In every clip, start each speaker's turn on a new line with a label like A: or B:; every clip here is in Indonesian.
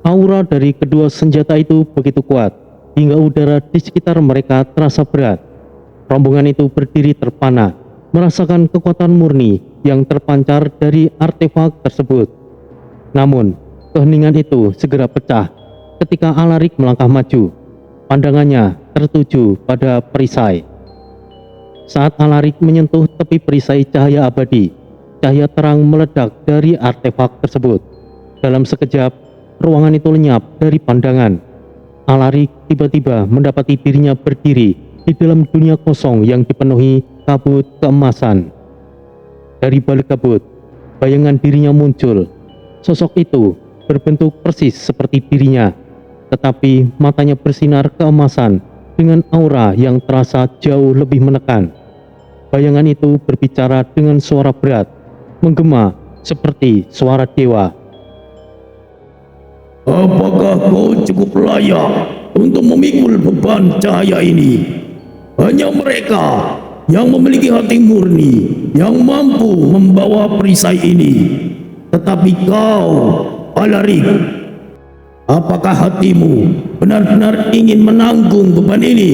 A: Aura dari kedua senjata itu begitu kuat, hingga udara di sekitar mereka terasa berat. Rombongan itu berdiri terpana, merasakan kekuatan murni yang terpancar dari artefak tersebut. Namun, keheningan itu segera pecah ketika Alaric melangkah maju. Pandangannya tertuju pada perisai. Saat Alaric menyentuh tepi perisai cahaya abadi, cahaya terang meledak dari artefak tersebut. Dalam sekejap, ruangan itu lenyap dari pandangan. Alaric tiba-tiba mendapati dirinya berdiri di dalam dunia kosong yang dipenuhi kabut keemasan. Dari balik kabut, bayangan dirinya muncul. Sosok itu berbentuk persis seperti dirinya, tetapi matanya bersinar keemasan dengan aura yang terasa jauh lebih menekan. Bayangan itu berbicara dengan suara berat, menggema seperti suara dewa.
B: Apakah kau cukup layak untuk memikul beban cahaya ini? Hanya mereka yang memiliki hati murni yang mampu membawa perisai ini. Tetapi kau, Alaric, apakah hatimu benar-benar ingin menanggung beban ini?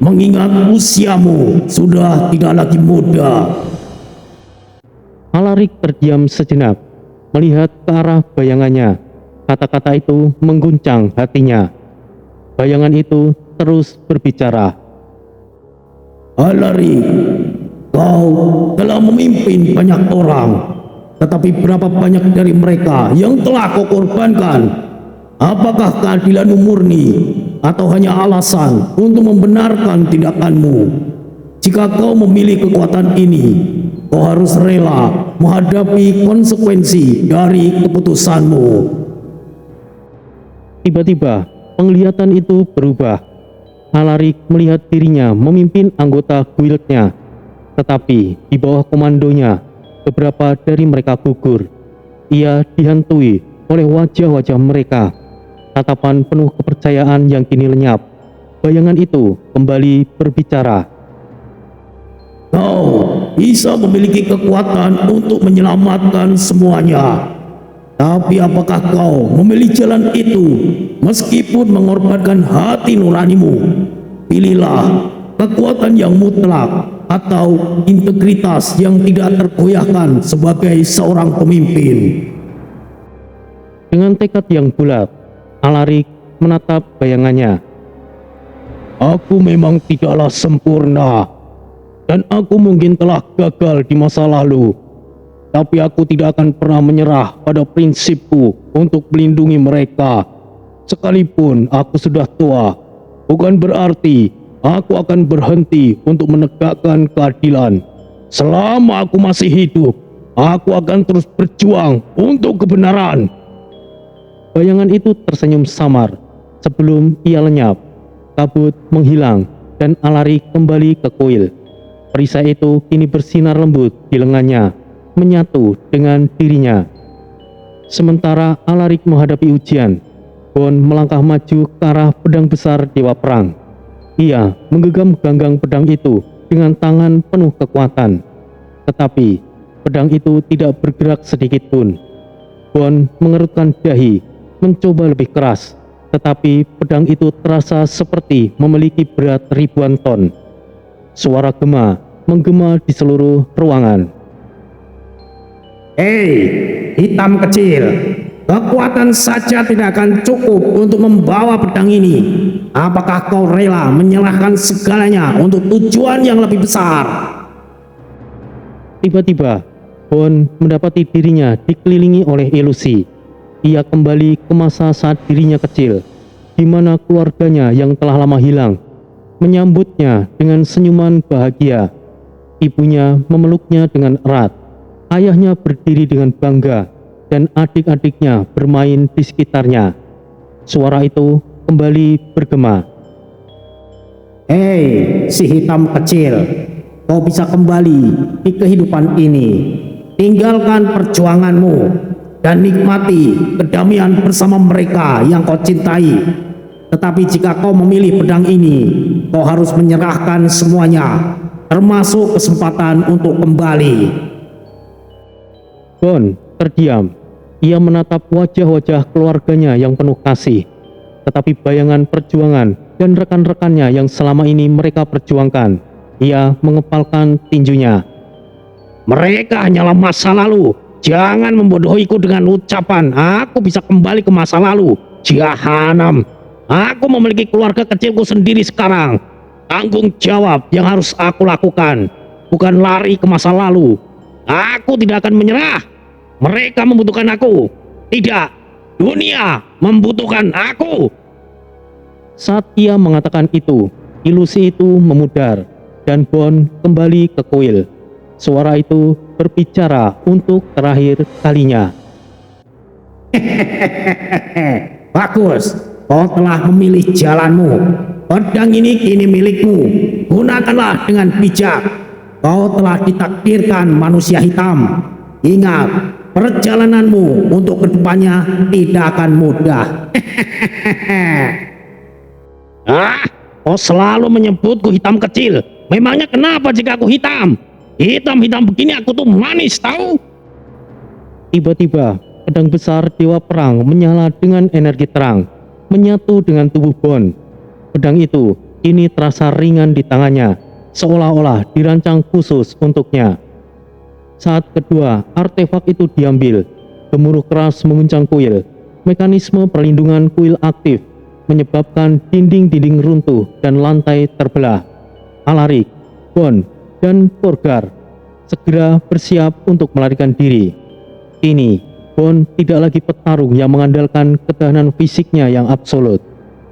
B: Mengingat usiamu sudah tidak lagi muda.
A: Alaric terdiam sejenak, melihat ke arah bayangannya. Kata-kata itu mengguncang hatinya. Bayangan itu terus berbicara.
B: Alaric, kau telah memimpin banyak orang, tetapi berapa banyak dari mereka yang telah kau korbankan? Apakah keadilanmu murni atau hanya alasan untuk membenarkan tindakanmu? Jika kau memilih kekuatan ini, kau harus rela menghadapi konsekuensi dari keputusanmu.
A: Tiba-tiba, penglihatan itu berubah. Alaric melihat dirinya memimpin anggota guildnya, tetapi di bawah komandonya, beberapa dari mereka gugur. Ia dihantui oleh wajah-wajah mereka, tatapan penuh kepercayaan yang kini lenyap. Bayangan itu kembali berbicara.
B: Kau bisa memiliki kekuatan untuk menyelamatkan semuanya. Tapi apakah kau memilih jalan itu meskipun mengorbankan hati nuranimu? Pilihlah kekuatan yang mutlak atau integritas yang tidak tergoyahkan sebagai seorang pemimpin.
A: Dengan tekad yang bulat, Alaric menatap bayangannya.
B: Aku memang tidaklah sempurna, dan aku mungkin telah gagal di masa lalu. Tapi aku tidak akan pernah menyerah pada prinsipku untuk melindungi mereka. Sekalipun aku sudah tua, bukan berarti aku akan berhenti untuk menegakkan keadilan. Selama aku masih hidup, aku akan terus berjuang untuk kebenaran.
A: Bayangan itu tersenyum samar sebelum ia lenyap. Kabut menghilang dan Alaric kembali ke kuil. Perisai itu kini bersinar lembut di lengannya, menyatu dengan dirinya. Sementara Alaric menghadapi ujian, Bon melangkah maju ke arah pedang besar Dewa Perang. Ia menggenggam ganggang pedang itu dengan tangan penuh kekuatan. Tetapi pedang itu tidak bergerak sedikit pun. Bon mengerutkan dahi, mencoba lebih keras, tetapi pedang itu terasa seperti memiliki berat ribuan ton. Suara gema menggema di seluruh ruangan.
B: Hei, hitam kecil, kekuatan saja tidak akan cukup untuk membawa pedang ini. Apakah kau rela menyerahkan segalanya untuk tujuan yang lebih besar?
A: Tiba-tiba, Bon mendapati dirinya dikelilingi oleh ilusi. Ia kembali ke masa saat dirinya kecil, di mana keluarganya yang telah lama hilang menyambutnya dengan senyuman bahagia. Ibunya memeluknya dengan erat. Ayahnya berdiri dengan bangga dan adik-adiknya bermain di sekitarnya. Suara itu kembali bergema.
B: Hei, si hitam kecil, kau bisa kembali di kehidupan ini. Tinggalkan perjuanganmu dan nikmati kedamaian bersama mereka yang kau cintai. Tetapi jika kau memilih pedang ini, kau harus menyerahkan semuanya, termasuk kesempatan untuk kembali.
A: Bon terdiam. Ia menatap wajah-wajah keluarganya yang penuh kasih, tetapi bayangan perjuangan dan rekan-rekannya yang selama ini mereka perjuangkan, ia mengepalkan tinjunya.
B: Mereka hanyalah masa lalu. Jangan membodohiku dengan ucapan aku bisa kembali ke masa lalu. Jahanam. Aku memiliki keluarga kecilku sendiri sekarang. Tanggung jawab yang harus aku lakukan, bukan lari ke masa lalu. Aku tidak akan menyerah. Mereka membutuhkan aku. Tidak, dunia membutuhkan aku.
A: Saat ia mengatakan itu, ilusi itu memudar dan Bond kembali ke kuil. Suara itu berbicara untuk terakhir kalinya.
B: Bagus, kau telah memilih jalanmu. Pedang ini kini milikmu. Gunakanlah dengan bijak. Kau telah ditakdirkan manusia hitam. Ingat, perjalananmu untuk kedepannya tidak akan mudah. Kau selalu menyebutku hitam kecil. Memangnya kenapa jika aku hitam? Hitam-hitam begini aku tuh manis, tahu?
A: Tiba-tiba, pedang besar Dewa Perang menyala dengan energi terang, menyatu dengan tubuh Bond. Pedang itu kini terasa ringan di tangannya, seolah-olah dirancang khusus untuknya. Saat kedua artefak itu diambil, gemuruh keras menguncang kuil. Mekanisme perlindungan kuil aktif, menyebabkan dinding-dinding runtuh dan lantai terbelah. Alaric, Bond, dan Khorgar segera bersiap untuk melarikan diri. Kini, Bond tidak lagi petarung yang mengandalkan ketahanan fisiknya yang absolut.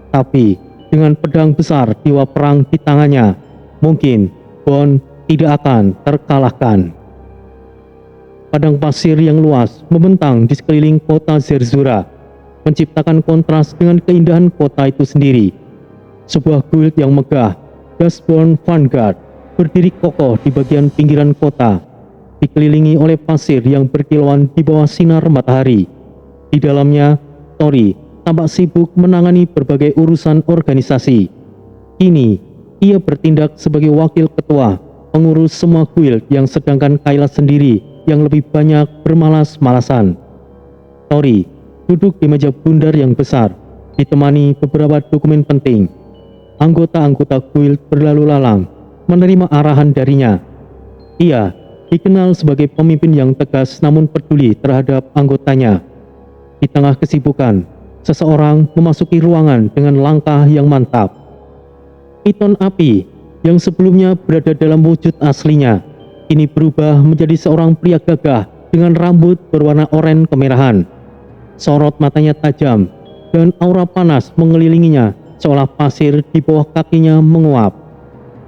A: Tapi, dengan pedang besar Dewa Perang di tangannya, mungkin Bond tidak akan terkalahkan. Padang pasir yang luas membentang di sekeliling kota Zerzura, menciptakan kontras dengan keindahan kota itu sendiri. Sebuah guild yang megah, Dustborn Vanguard, berdiri kokoh di bagian pinggiran kota, dikelilingi oleh pasir yang berkilauan di bawah sinar matahari. Di dalamnya, Tori tampak sibuk menangani berbagai urusan organisasi. Kini, ia bertindak sebagai wakil ketua, pengurus semua guild, yang sedangkan Kayla sendiri yang lebih banyak bermalas-malasan. Tori duduk di meja bundar yang besar, ditemani beberapa dokumen penting. Anggota-anggota guild berlalu lalang, menerima arahan darinya. Ia dikenal sebagai pemimpin yang tegas namun peduli terhadap anggotanya. Di tengah kesibukan, seseorang memasuki ruangan dengan langkah yang mantap. Piton api yang sebelumnya berada dalam wujud aslinya, kini berubah menjadi seorang pria gagah dengan rambut berwarna oranye kemerahan. Sorot matanya tajam dan aura panas mengelilinginya, seolah pasir di bawah kakinya menguap.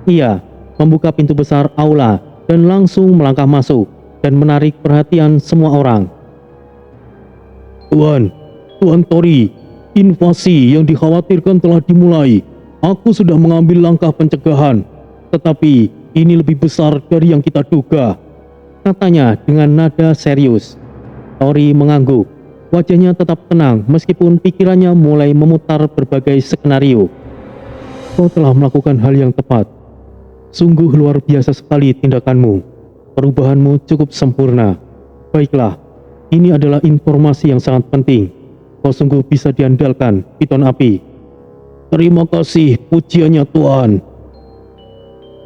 A: Ia membuka pintu besar aula dan langsung melangkah masuk dan menarik perhatian semua orang.
B: Tuan Tori, invasi yang dikhawatirkan telah dimulai. Aku sudah mengambil langkah pencegahan, tetapi ini lebih besar dari yang kita duga,
A: katanya dengan nada serius. Tori mengangguk, wajahnya tetap tenang meskipun pikirannya mulai memutar berbagai skenario. Kau telah melakukan hal yang tepat. Sungguh luar biasa sekali tindakanmu. Perubahanmu cukup sempurna. Baiklah, ini adalah informasi yang sangat penting. Kau sungguh bisa diandalkan, Piton Api.
B: Terima kasih pujiannya Tuan.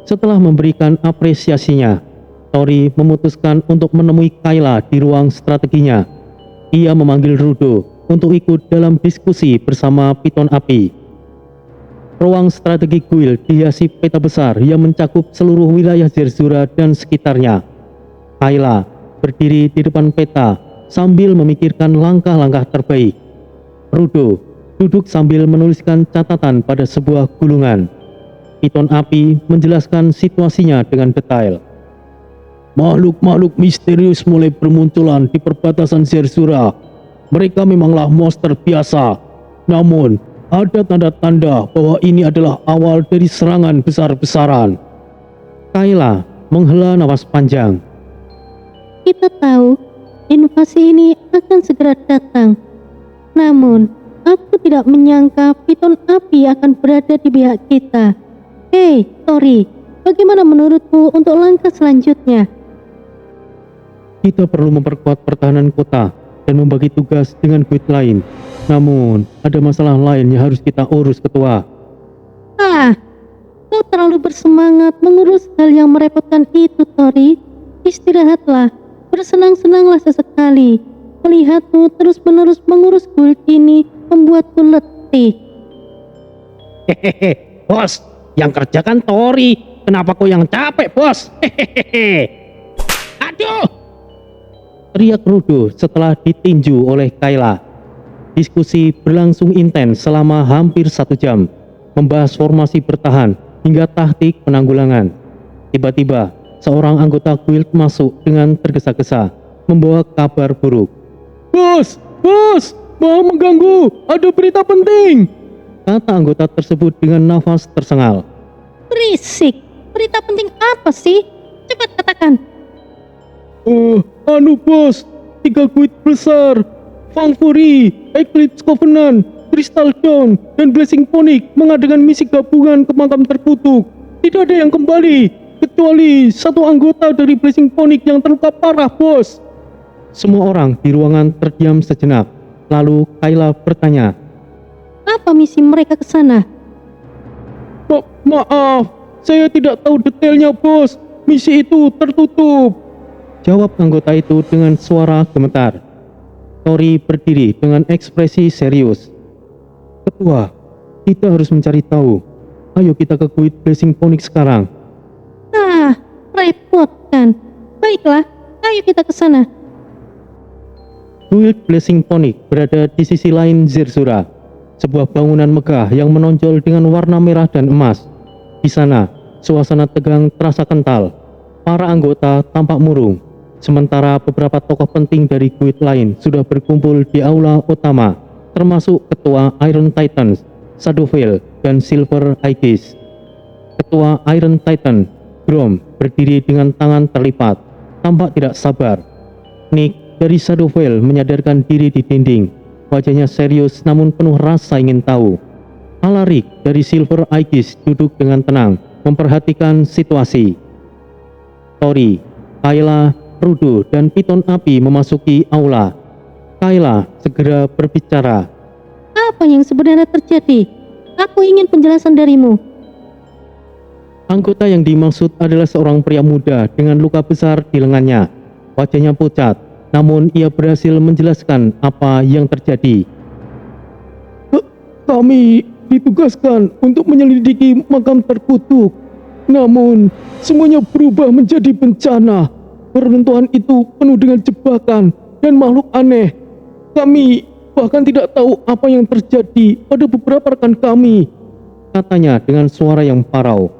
A: Setelah memberikan apresiasinya, Tori memutuskan untuk menemui Kayla di ruang strateginya. Ia memanggil Rudo untuk ikut dalam diskusi bersama Piton Api. Ruang strategi guild dihiasi peta besar yang mencakup seluruh wilayah Zerzura dan sekitarnya. Kayla berdiri di depan peta sambil memikirkan langkah-langkah terbaik. Rudo duduk sambil menuliskan catatan pada sebuah gulungan. Piton Api menjelaskan situasinya dengan detail.
B: Makhluk-makhluk misterius mulai bermunculan di perbatasan Zerzura. Mereka memanglah monster biasa. Namun, ada tanda-tanda bahwa ini adalah awal dari serangan besar-besaran.
A: Kayla menghela napas panjang.
C: Kita tahu invasi ini akan segera datang. Namun, aku tidak menyangka Piton Api akan berada di pihak kita. Hei, Tori, bagaimana menurutmu untuk langkah selanjutnya?
A: Kita perlu memperkuat pertahanan kota dan membagi tugas dengan guild lain. Namun, ada masalah lain yang harus kita urus, Ketua.
C: Ah, kau terlalu bersemangat mengurus hal yang merepotkan itu, Tori. Istirahatlah, bersenang-senanglah sesekali. Melihatmu terus-menerus mengurus guild ini membuatku letih.
B: Hehehe, bos, yang kerja kan Tori. Kenapa kau yang capek, bos? Hehehe. Aduh!
A: Teriak Rudo setelah ditinju oleh Kayla. Diskusi berlangsung intens selama hampir 1 jam, membahas formasi bertahan hingga taktik penanggulangan. Tiba-tiba, seorang anggota guild masuk dengan tergesa-gesa, membawa kabar buruk.
B: Bos, mau mengganggu, ada berita penting.
A: Kata anggota tersebut dengan nafas tersengal.
C: Berisik, berita penting apa sih? Cepat katakan.
B: Bos, 3 guild besar, Fang Fury, Eclipse Covenant, Crystal Dawn, dan Blessing Phoenix mengadakan misi gabungan ke makam terkutuk. Tidak ada yang kembali, kecuali 1 anggota dari Blessing Phoenix yang terluka parah, bos.
A: Semua orang di ruangan terdiam sejenak. Lalu Kayla bertanya,
C: Apa misi mereka ke sana?
B: Maaf, saya tidak tahu detailnya, bos. Misi itu tertutup.
A: jawab anggota itu dengan suara gemetar. Tori berdiri dengan ekspresi serius. Ketua, kita harus mencari tahu. Ayo kita ke guild Blessing Phoenix sekarang.
C: Ah, repot kan. Baiklah, ayo kita ke sana.
A: Guild Blessing Phoenix berada di sisi lain Zerzura, sebuah bangunan megah yang menonjol dengan warna merah dan emas. Di sana, suasana tegang terasa kental. Para anggota tampak murung, sementara beberapa tokoh penting dari guild lain sudah berkumpul di aula utama, termasuk Ketua Iron Titans, Shadowvale, dan Silver Aegis. Ketua Iron Titan, Grom, berdiri dengan tangan terlipat, tampak tidak sabar. Nick dari Shadowvale menyadarkan diri di dinding, wajahnya serius namun penuh rasa ingin tahu. Alaric dari Silver Aegis duduk dengan tenang, memperhatikan situasi. Tori, Kayla, Rudo, dan Piton Api memasuki aula. Kayla segera berbicara.
C: Apa yang sebenarnya terjadi? Aku ingin penjelasan darimu.
A: Anggota yang dimaksud adalah seorang pria muda dengan luka besar di lengannya. Wajahnya pucat, namun ia berhasil menjelaskan apa yang terjadi.
B: Kami ditugaskan untuk menyelidiki makam terkutuk. Namun, semuanya berubah menjadi bencana. Peruntuhan itu penuh dengan jebakan dan makhluk aneh. Kami bahkan tidak tahu apa yang terjadi pada beberapa rekan kami.
A: Katanya dengan suara yang parau.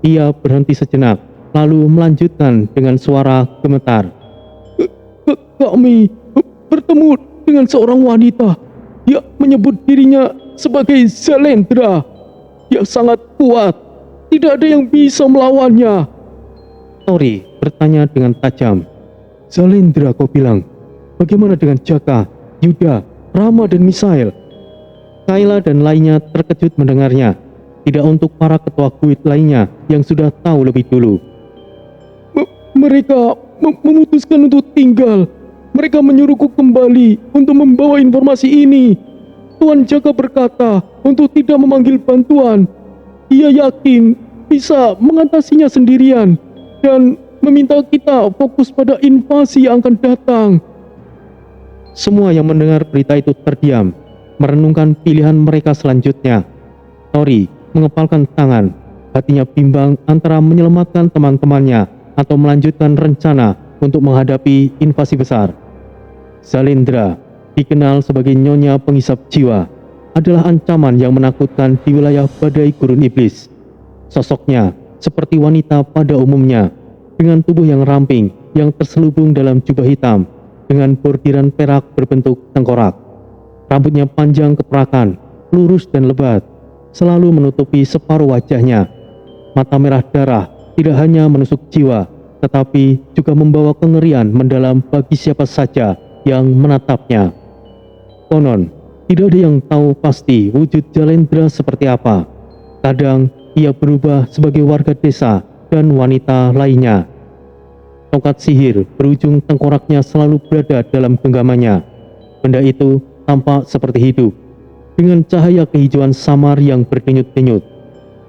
A: Ia berhenti sejenak, lalu melanjutkan dengan suara gemetar.
B: Kami bertemu dengan seorang wanita. Dia menyebut dirinya sebagai Zalendra. Dia sangat kuat. Tidak ada yang bisa melawannya.
A: Tori bertanya dengan tajam. Zalendra, kau bilang. Bagaimana dengan Jaka, Yuda, Rama, dan Misael? Kayla dan lainnya terkejut mendengarnya. Tidak untuk para ketua guild lainnya yang sudah tahu lebih dulu.
B: Mereka memutuskan untuk tinggal. Mereka menyuruhku kembali untuk membawa informasi ini. Tuan Jaka berkata untuk tidak memanggil bantuan. Ia yakin bisa mengatasinya sendirian dan meminta kita fokus pada invasi yang akan datang.
A: Semua yang mendengar berita itu terdiam, merenungkan pilihan mereka selanjutnya. Tori mengepalkan tangan, hatinya bimbang antara menyelamatkan teman-temannya atau melanjutkan rencana untuk menghadapi invasi besar. Zalendra, dikenal sebagai Nyonya Penghisap Jiwa, adalah ancaman yang menakutkan di wilayah badai gurun iblis. Sosoknya seperti wanita pada umumnya, dengan tubuh yang ramping yang terselubung dalam jubah hitam dengan bordiran perak berbentuk tengkorak. Rambutnya panjang keperakan, lurus dan lebat, selalu menutupi separuh wajahnya. Mata merah darah tidak hanya menusuk jiwa, tetapi juga membawa kengerian mendalam bagi siapa saja yang menatapnya. Konon, tidak ada yang tahu pasti wujud Zalendra seperti apa. Kadang ia berubah sebagai warga desa dan wanita lainnya. Tongkat sihir berujung tengkoraknya selalu berada dalam genggamannya. Benda itu tampak seperti hidup, dengan cahaya kehijauan samar yang berdenyut-denyut.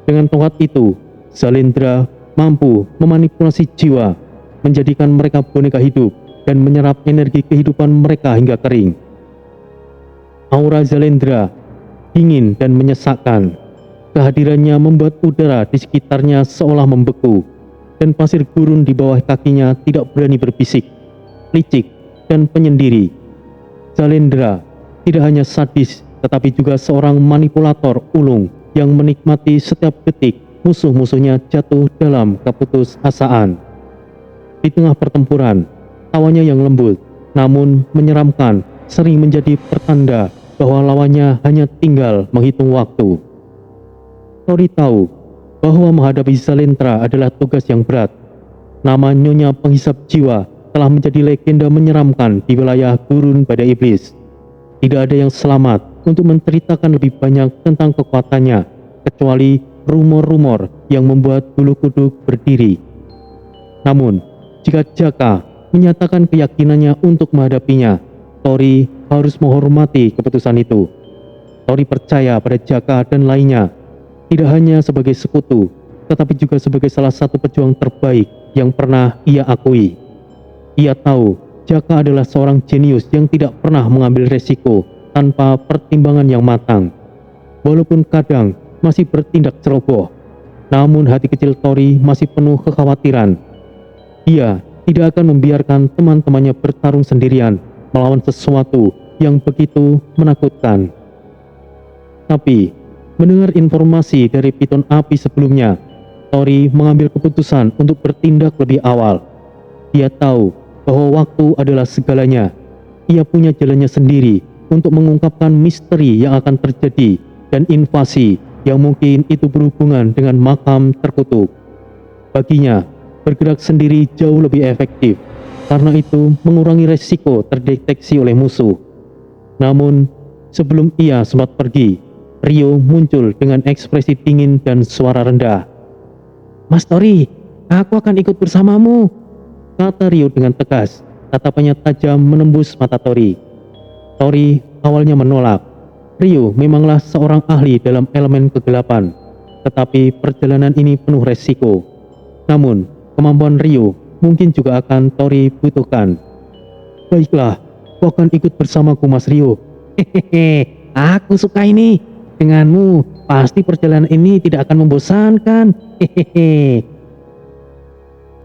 A: Dengan tongkat itu, Zalendra mampu memanipulasi jiwa, menjadikan mereka boneka hidup dan menyerap energi kehidupan mereka hingga kering. Aura Zalendra dingin dan menyesakkan. Kehadirannya membuat udara di sekitarnya seolah membeku, dan pasir gurun di bawah kakinya tidak berani berbisik, licik, dan penyendiri. Zalendra tidak hanya sadis, tetapi juga seorang manipulator ulung yang menikmati setiap detik musuh-musuhnya jatuh dalam keputusasaan. Di tengah pertempuran, tawanya yang lembut namun menyeramkan sering menjadi pertanda bahwa lawannya hanya tinggal menghitung waktu. Tori tahu bahwa menghadapi Zalendra adalah tugas yang berat. Nama Nyonya Penghisap Jiwa telah menjadi legenda menyeramkan di wilayah gurun badai iblis. Tidak ada yang selamat untuk menceritakan lebih banyak tentang kekuatannya, kecuali rumor-rumor yang membuat bulu kuduk berdiri. Namun, jika Jaka menyatakan keyakinannya untuk menghadapinya, Tori harus menghormati keputusan itu. Tori percaya pada Jaka dan lainnya, tidak hanya sebagai sekutu, tetapi juga sebagai salah satu pejuang terbaik yang pernah ia akui. Ia tahu Jaka adalah seorang jenius yang tidak pernah mengambil resiko tanpa pertimbangan yang matang. Walaupun kadang masih bertindak ceroboh, namun hati kecil Tori masih penuh kekhawatiran. Ia tidak akan membiarkan teman-temannya bertarung sendirian melawan sesuatu yang begitu menakutkan. Tapi, mendengar informasi dari Piton Api sebelumnya, Tori mengambil keputusan untuk bertindak lebih awal. Dia tahu bahwa waktu adalah segalanya. Ia punya jalannya sendiri untuk mengungkapkan misteri yang akan terjadi dan invasi yang mungkin itu berhubungan dengan makam terkutuk. Baginya, bergerak sendiri jauh lebih efektif, karena itu mengurangi resiko terdeteksi oleh musuh. Namun, sebelum ia sempat pergi, Rio muncul dengan ekspresi dingin dan suara rendah. "Mas Tori, aku akan ikut bersamamu," kata Rio dengan tegas. Tatapannya tajam menembus mata Tori. Tori awalnya menolak. Rio memanglah seorang ahli dalam elemen kegelapan, tetapi perjalanan ini penuh resiko. Namun, kemampuan Rio mungkin juga akan Tori butuhkan. "Baiklah, kau akan ikut bersamaku, Mas Rio." "Hehehe, aku suka ini. Denganmu, pasti perjalanan ini tidak akan membosankan." Hehehe.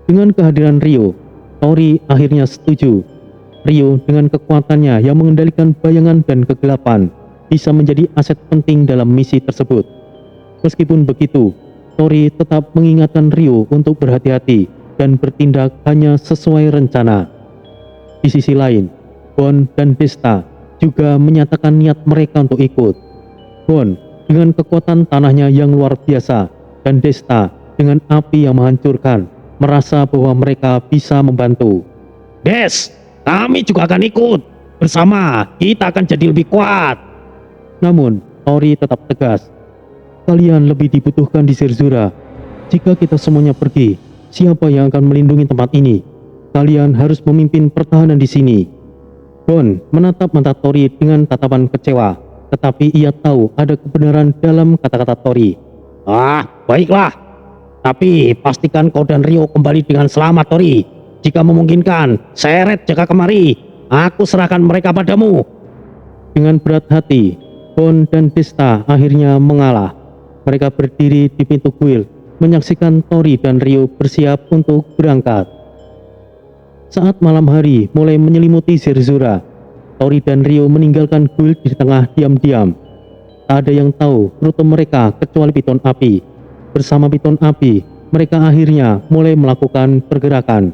A: Dengan kehadiran Rio, Tori akhirnya setuju. Rio dengan kekuatannya yang mengendalikan bayangan dan kegelapan bisa menjadi aset penting dalam misi tersebut. Meskipun begitu, Tori tetap mengingatkan Rio untuk berhati-hati dan bertindak hanya sesuai rencana. Di sisi lain, Bon dan Desta juga menyatakan niat mereka untuk ikut. Bon dengan kekuatan tanahnya yang luar biasa dan Desta dengan api yang menghancurkan merasa bahwa mereka bisa membantu.
B: "Des, kami juga akan ikut. Bersama, kita akan jadi lebih kuat."
A: Namun, Tori tetap tegas. "Kalian lebih dibutuhkan di Zerzura. Jika kita semuanya pergi, siapa yang akan melindungi tempat ini? Kalian harus memimpin pertahanan di sini." Bon menatap mata Tori dengan tatapan kecewa, tetapi ia tahu ada kebenaran dalam kata-kata Tori.
B: Baiklah. Tapi pastikan kau dan Rio kembali dengan selamat, Tori. Jika memungkinkan, seret Jaka kemari. Aku serahkan mereka padamu."
A: Dengan berat hati, Bon dan Desta akhirnya mengalah. Mereka berdiri di pintu kuil, menyaksikan Tori dan Rio bersiap untuk berangkat. Saat malam hari mulai menyelimuti Zerzura, Tori dan Rio meninggalkan kuil di tengah diam-diam. Tak ada yang tahu rute mereka kecuali Piton Api. Bersama Piton Api, mereka akhirnya mulai melakukan pergerakan.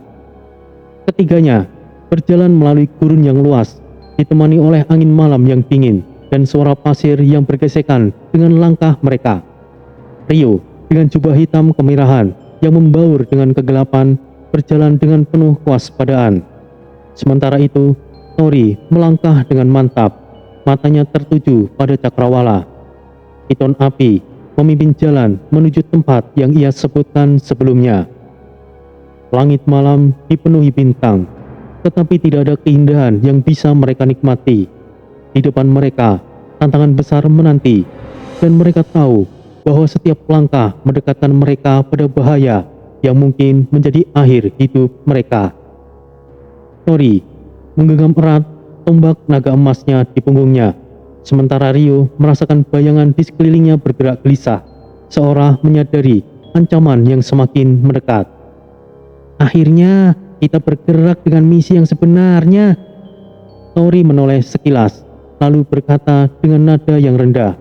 A: Ketiganya berjalan melalui gurun yang luas, ditemani oleh angin malam yang dingin dan suara pasir yang bergesekan dengan langkah mereka. Rio dengan jubah hitam kemerahan yang membaur dengan kegelapan berjalan dengan penuh kewaspadaan. Sementara itu, Tori melangkah dengan mantap, matanya tertuju pada cakrawala. Piton Api memimpin jalan menuju tempat yang ia sebutkan sebelumnya. Langit malam dipenuhi bintang, tetapi tidak ada keindahan yang bisa mereka nikmati di depan mereka tantangan besar menanti, dan mereka tahu bahwa setiap langkah mendekatkan mereka pada bahaya yang mungkin menjadi akhir hidup mereka. Tori menggenggam erat tombak naga emasnya di punggungnya, sementara Rio merasakan bayangan di sekelilingnya bergerak gelisah, seolah menyadari ancaman yang semakin mendekat. Akhirnya kita bergerak dengan misi yang sebenarnya. Tori menoleh sekilas, lalu berkata dengan nada yang rendah,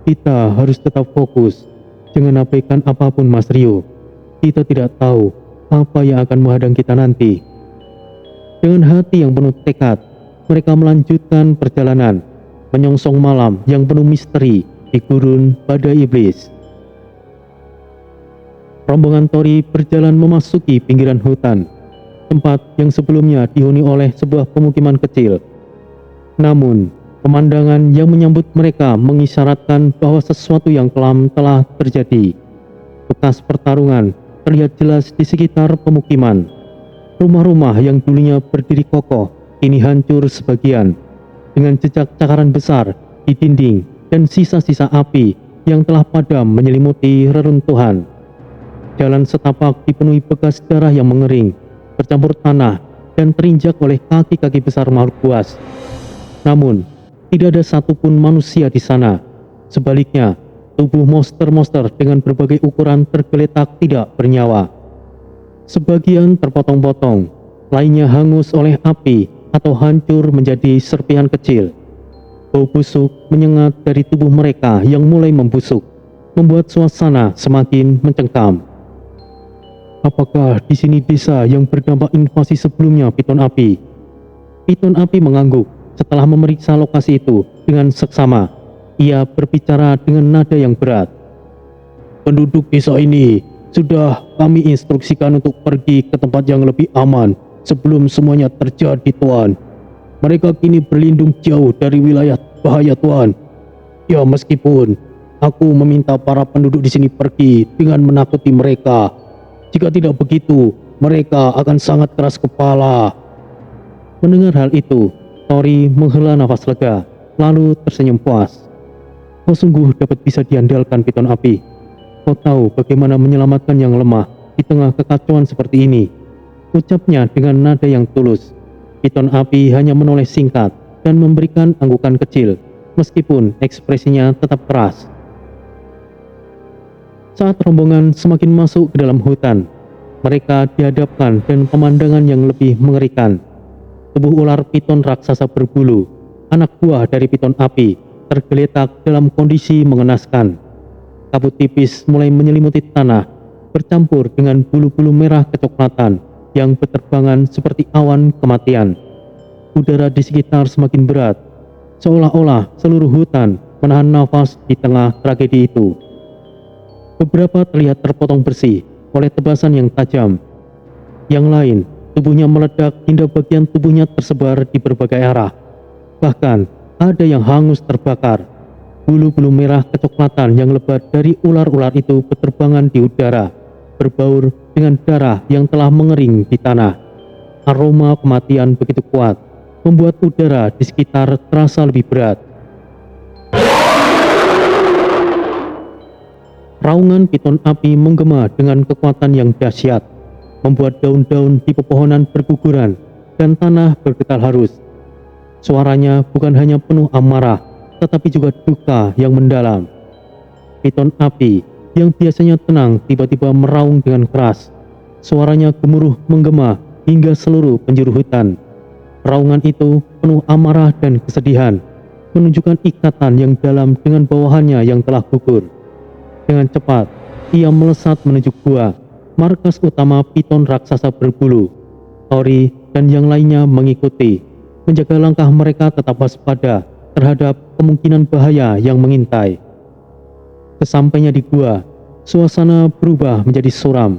A: "Kita harus tetap fokus. Jangan abaikan apapun, Mas Rio. Kita tidak tahu apa yang akan menghadang kita nanti." Dengan hati yang penuh tekad, mereka melanjutkan perjalanan, menyongsong malam yang penuh misteri di gurun badai iblis. Rombongan Tori berjalan memasuki pinggiran hutan, tempat yang sebelumnya dihuni oleh sebuah pemukiman kecil. Namun, pemandangan yang menyambut mereka mengisyaratkan bahwa sesuatu yang kelam telah terjadi. Bekas pertarungan terlihat jelas di sekitar pemukiman. Rumah-rumah yang dulunya berdiri kokoh kini hancur sebagian, dengan jejak cakaran besar di dinding dan sisa-sisa api yang telah padam menyelimuti reruntuhan. Jalan setapak dipenuhi bekas darah yang mengering, bercampur tanah dan terinjak oleh kaki-kaki besar makhluk buas. Namun, tidak ada satupun manusia di sana. Sebaliknya, tubuh monster-monster dengan berbagai ukuran tergeletak tidak bernyawa. Sebagian terpotong-potong, lainnya hangus oleh api atau hancur menjadi serpihan kecil. Bau busuk menyengat dari tubuh mereka yang mulai membusuk, membuat suasana semakin mencengkam. Apakah di sini desa yang berdampak invasi sebelumnya, Piton Api? Piton Api mengangguk setelah memeriksa lokasi itu dengan seksama. Ia berbicara dengan nada yang berat. Penduduk desa ini sudah kami instruksikan untuk pergi ke tempat yang lebih aman sebelum semuanya terjadi, Tuan. Mereka kini berlindung jauh dari wilayah bahaya, Tuan. Ya, meskipun aku meminta para penduduk di sini pergi dengan menakuti mereka. Jika tidak begitu, mereka akan sangat keras kepala. Mendengar hal itu, Tori menghela nafas lega, lalu tersenyum puas. Kau sungguh dapat bisa diandalkan, Piton Api. Kau tahu bagaimana menyelamatkan yang lemah di tengah kekacauan seperti ini. Ucapnya dengan nada yang tulus. Piton Api hanya menoleh singkat dan memberikan anggukan kecil, meskipun ekspresinya tetap keras. Saat rombongan semakin masuk ke dalam hutan, mereka dihadapkan dengan pemandangan yang lebih mengerikan. Tubuh ular piton raksasa berbulu, anak buah dari Piton Api, tergeletak dalam kondisi mengenaskan. Kabut tipis mulai menyelimuti tanah, bercampur dengan bulu-bulu merah kecoklatan yang berterbangan seperti awan kematian. Udara di sekitar semakin berat, seolah-olah seluruh hutan menahan nafas di tengah tragedi itu. Beberapa terlihat terpotong bersih oleh tebasan yang tajam. Yang lain, tubuhnya meledak hingga bagian tubuhnya tersebar di berbagai arah. Bahkan, ada yang hangus terbakar. Bulu-bulu merah kecoklatan yang lebat dari ular-ular itu berterbangan di udara, berbaur dengan darah yang telah mengering di tanah. Aroma kematian begitu kuat, membuat udara di sekitar terasa lebih berat. Raungan Piton Api menggema dengan kekuatan yang dahsyat, membuat daun-daun di pepohonan berguguran dan tanah bergetar harus. Suaranya bukan hanya penuh amarah, tetapi juga duka yang mendalam. Piton Api yang biasanya tenang tiba-tiba meraung dengan keras. Suaranya gemuruh menggema hingga seluruh penjuru hutan. Raungan itu penuh amarah dan kesedihan, menunjukkan ikatan yang dalam dengan bawahannya yang telah gugur. Dengan cepat, ia melesat menuju gua, markas utama piton raksasa berbulu. Tori dan yang lainnya mengikuti, menjaga langkah mereka tetap waspada terhadap kemungkinan bahaya yang mengintai. Sesampainya di gua, suasana berubah menjadi suram.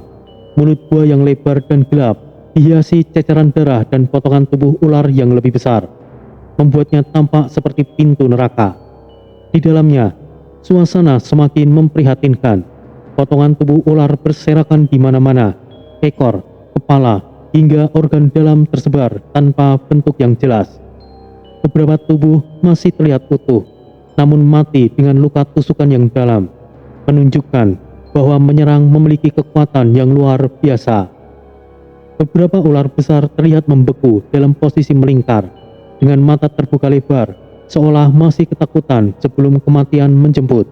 A: Mulut gua yang lebar dan gelap dihiasi ceceran darah dan potongan tubuh ular yang lebih besar, membuatnya tampak seperti pintu neraka. Di dalamnya, suasana semakin memprihatinkan. Potongan tubuh ular berserakan di mana-mana, ekor, kepala, hingga organ dalam tersebar tanpa bentuk yang jelas. beberapa tubuh masih terlihat utuh, namun mati dengan luka tusukan yang dalam, menunjukkan bahwa menyerang memiliki kekuatan yang luar biasa. Beberapa ular besar terlihat membeku dalam posisi melingkar, dengan mata terbuka lebar, seolah masih ketakutan sebelum kematian menjemput.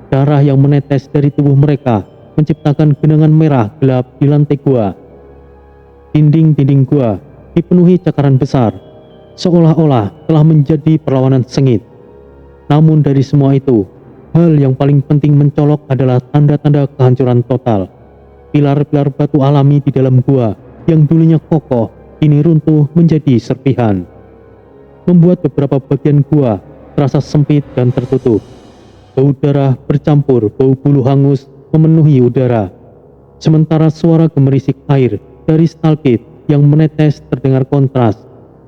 A: Darah yang menetes dari tubuh mereka menciptakan genangan merah gelap di lantai gua. Dinding-dinding gua dipenuhi cakaran besar, seolah-olah telah menjadi perlawanan sengit. Namun dari semua itu, hal yang paling penting mencolok adalah tanda-tanda kehancuran total. Pilar-pilar batu alami di dalam gua yang dulunya kokoh, kini runtuh menjadi serpihan, membuat beberapa bagian gua terasa sempit dan tertutup. Bau darah bercampur bau bulu hangus memenuhi udara, sementara suara gemerisik air dari stalaktit yang menetes terdengar kontras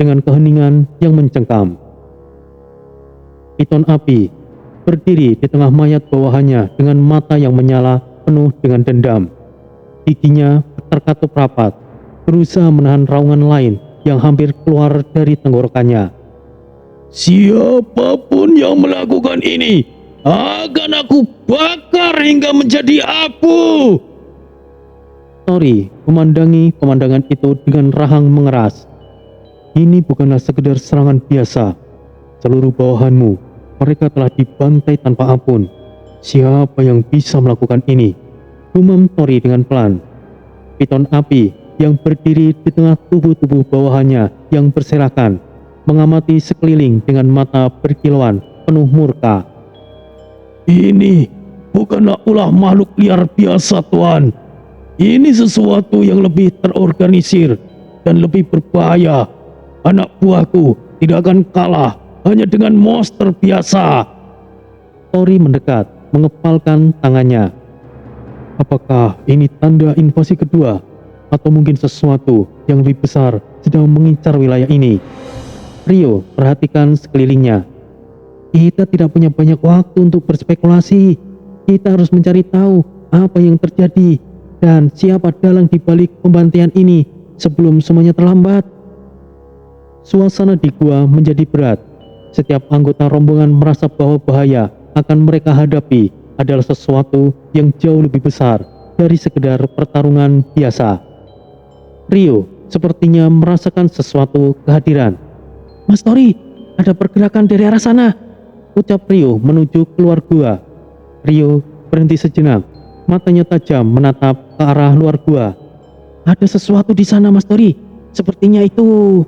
A: dengan keheningan yang mencengkam. Piton api berdiri di tengah mayat bawahannya dengan mata yang menyala penuh dengan dendam. Giginya terkatup rapat, berusaha menahan raungan lain yang hampir keluar dari tenggorokannya.
B: Siapapun yang melakukan ini akan aku bakar hingga menjadi abu.
A: Tori memandangi pemandangan itu dengan rahang mengeras. Ini bukanlah sekedar serangan biasa. Seluruh bawahanmu, mereka telah dibantai tanpa ampun. Siapa yang bisa melakukan ini? Gumam Tori dengan pelan. Piton api yang berdiri di tengah tubuh-tubuh bawahannya yang berserakan, mengamati sekeliling dengan mata berkilauan penuh murka.
B: Ini bukanlah ulah makhluk liar biasa, Tuan. Ini sesuatu yang lebih terorganisir dan lebih berbahaya. Anak buahku tidak akan kalah hanya dengan monster biasa.
A: Tori mendekat, mengepalkan tangannya. Apakah ini tanda invasi kedua? Atau mungkin sesuatu yang lebih besar sedang mengincar wilayah ini? Rio perhatikan sekelilingnya. Kita tidak punya banyak waktu untuk berspekulasi. Kita harus mencari tahu apa yang terjadi dan siapa dalang di balik pembantaian ini sebelum semuanya terlambat. Suasana di gua menjadi berat. Setiap anggota rombongan merasa bahwa bahaya akan mereka hadapi adalah sesuatu yang jauh lebih besar dari sekedar pertarungan biasa. Rio sepertinya merasakan sesuatu kehadiran. Mas Tori, ada pergerakan dari arah sana, ucap Rio menuju keluar gua. Rio berhenti sejenak, matanya tajam menatap ke arah luar gua. Ada sesuatu di sana, Mas Tori, sepertinya itu.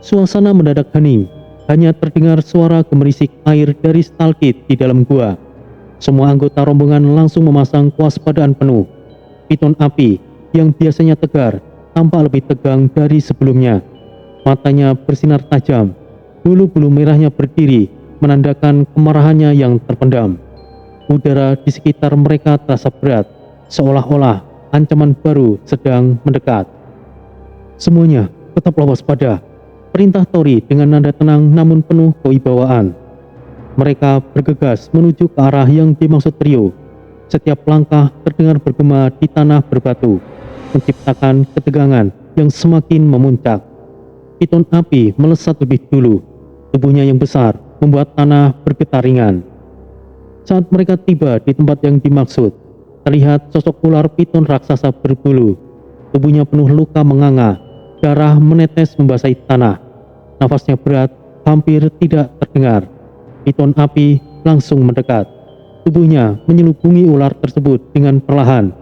A: Suasana mendadak hening, hanya terdengar suara gemerisik air dari stalaktit di dalam gua. Semua anggota rombongan langsung memasang kewaspadaan penuh. Piton api yang biasanya tegar tampak lebih tegang dari sebelumnya. Matanya bersinar tajam, bulu-bulu merahnya berdiri menandakan kemarahannya yang terpendam. Udara di sekitar mereka terasa berat, seolah-olah ancaman baru sedang mendekat. Semuanya tetaplah waspada, perintah Tori dengan nada tenang namun penuh kewibawaan. Mereka bergegas menuju ke arah yang dimaksud Rio. Setiap langkah terdengar bergema di tanah berbatu, menciptakan ketegangan yang semakin memuncak. Piton api melesat lebih dulu. Tubuhnya yang besar membuat tanah bergetar ringan. Saat mereka tiba di tempat yang dimaksud, terlihat sosok ular piton raksasa berbulu. Tubuhnya penuh luka menganga, darah menetes membasahi tanah. Nafasnya berat, hampir tidak terdengar. Piton api langsung mendekat. Tubuhnya menyelubungi ular tersebut dengan perlahan,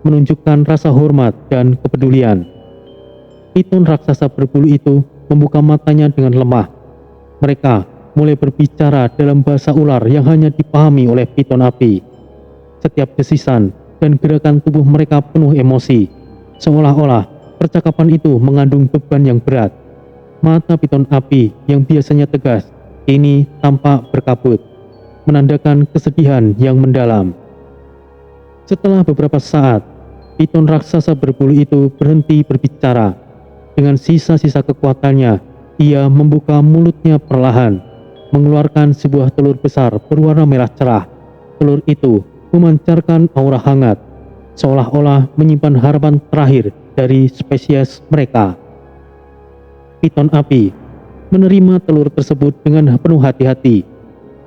A: menunjukkan rasa hormat dan kepedulian. Piton raksasa berbulu itu membuka matanya dengan lemah. Mereka mulai berbicara dalam bahasa ular yang hanya dipahami oleh piton api. Setiap desisan dan gerakan tubuh mereka penuh emosi, seolah-olah percakapan itu mengandung beban yang berat. Mata piton api yang biasanya tegas kini tampak berkabut, menandakan kesedihan yang mendalam. Setelah beberapa saat, piton raksasa berbulu itu berhenti berbicara. Dengan sisa-sisa kekuatannya, ia membuka mulutnya perlahan, mengeluarkan sebuah telur besar berwarna merah cerah. Telur itu memancarkan aura hangat, seolah-olah menyimpan harapan terakhir dari spesies mereka. Piton api, menerima telur tersebut dengan penuh hati-hati.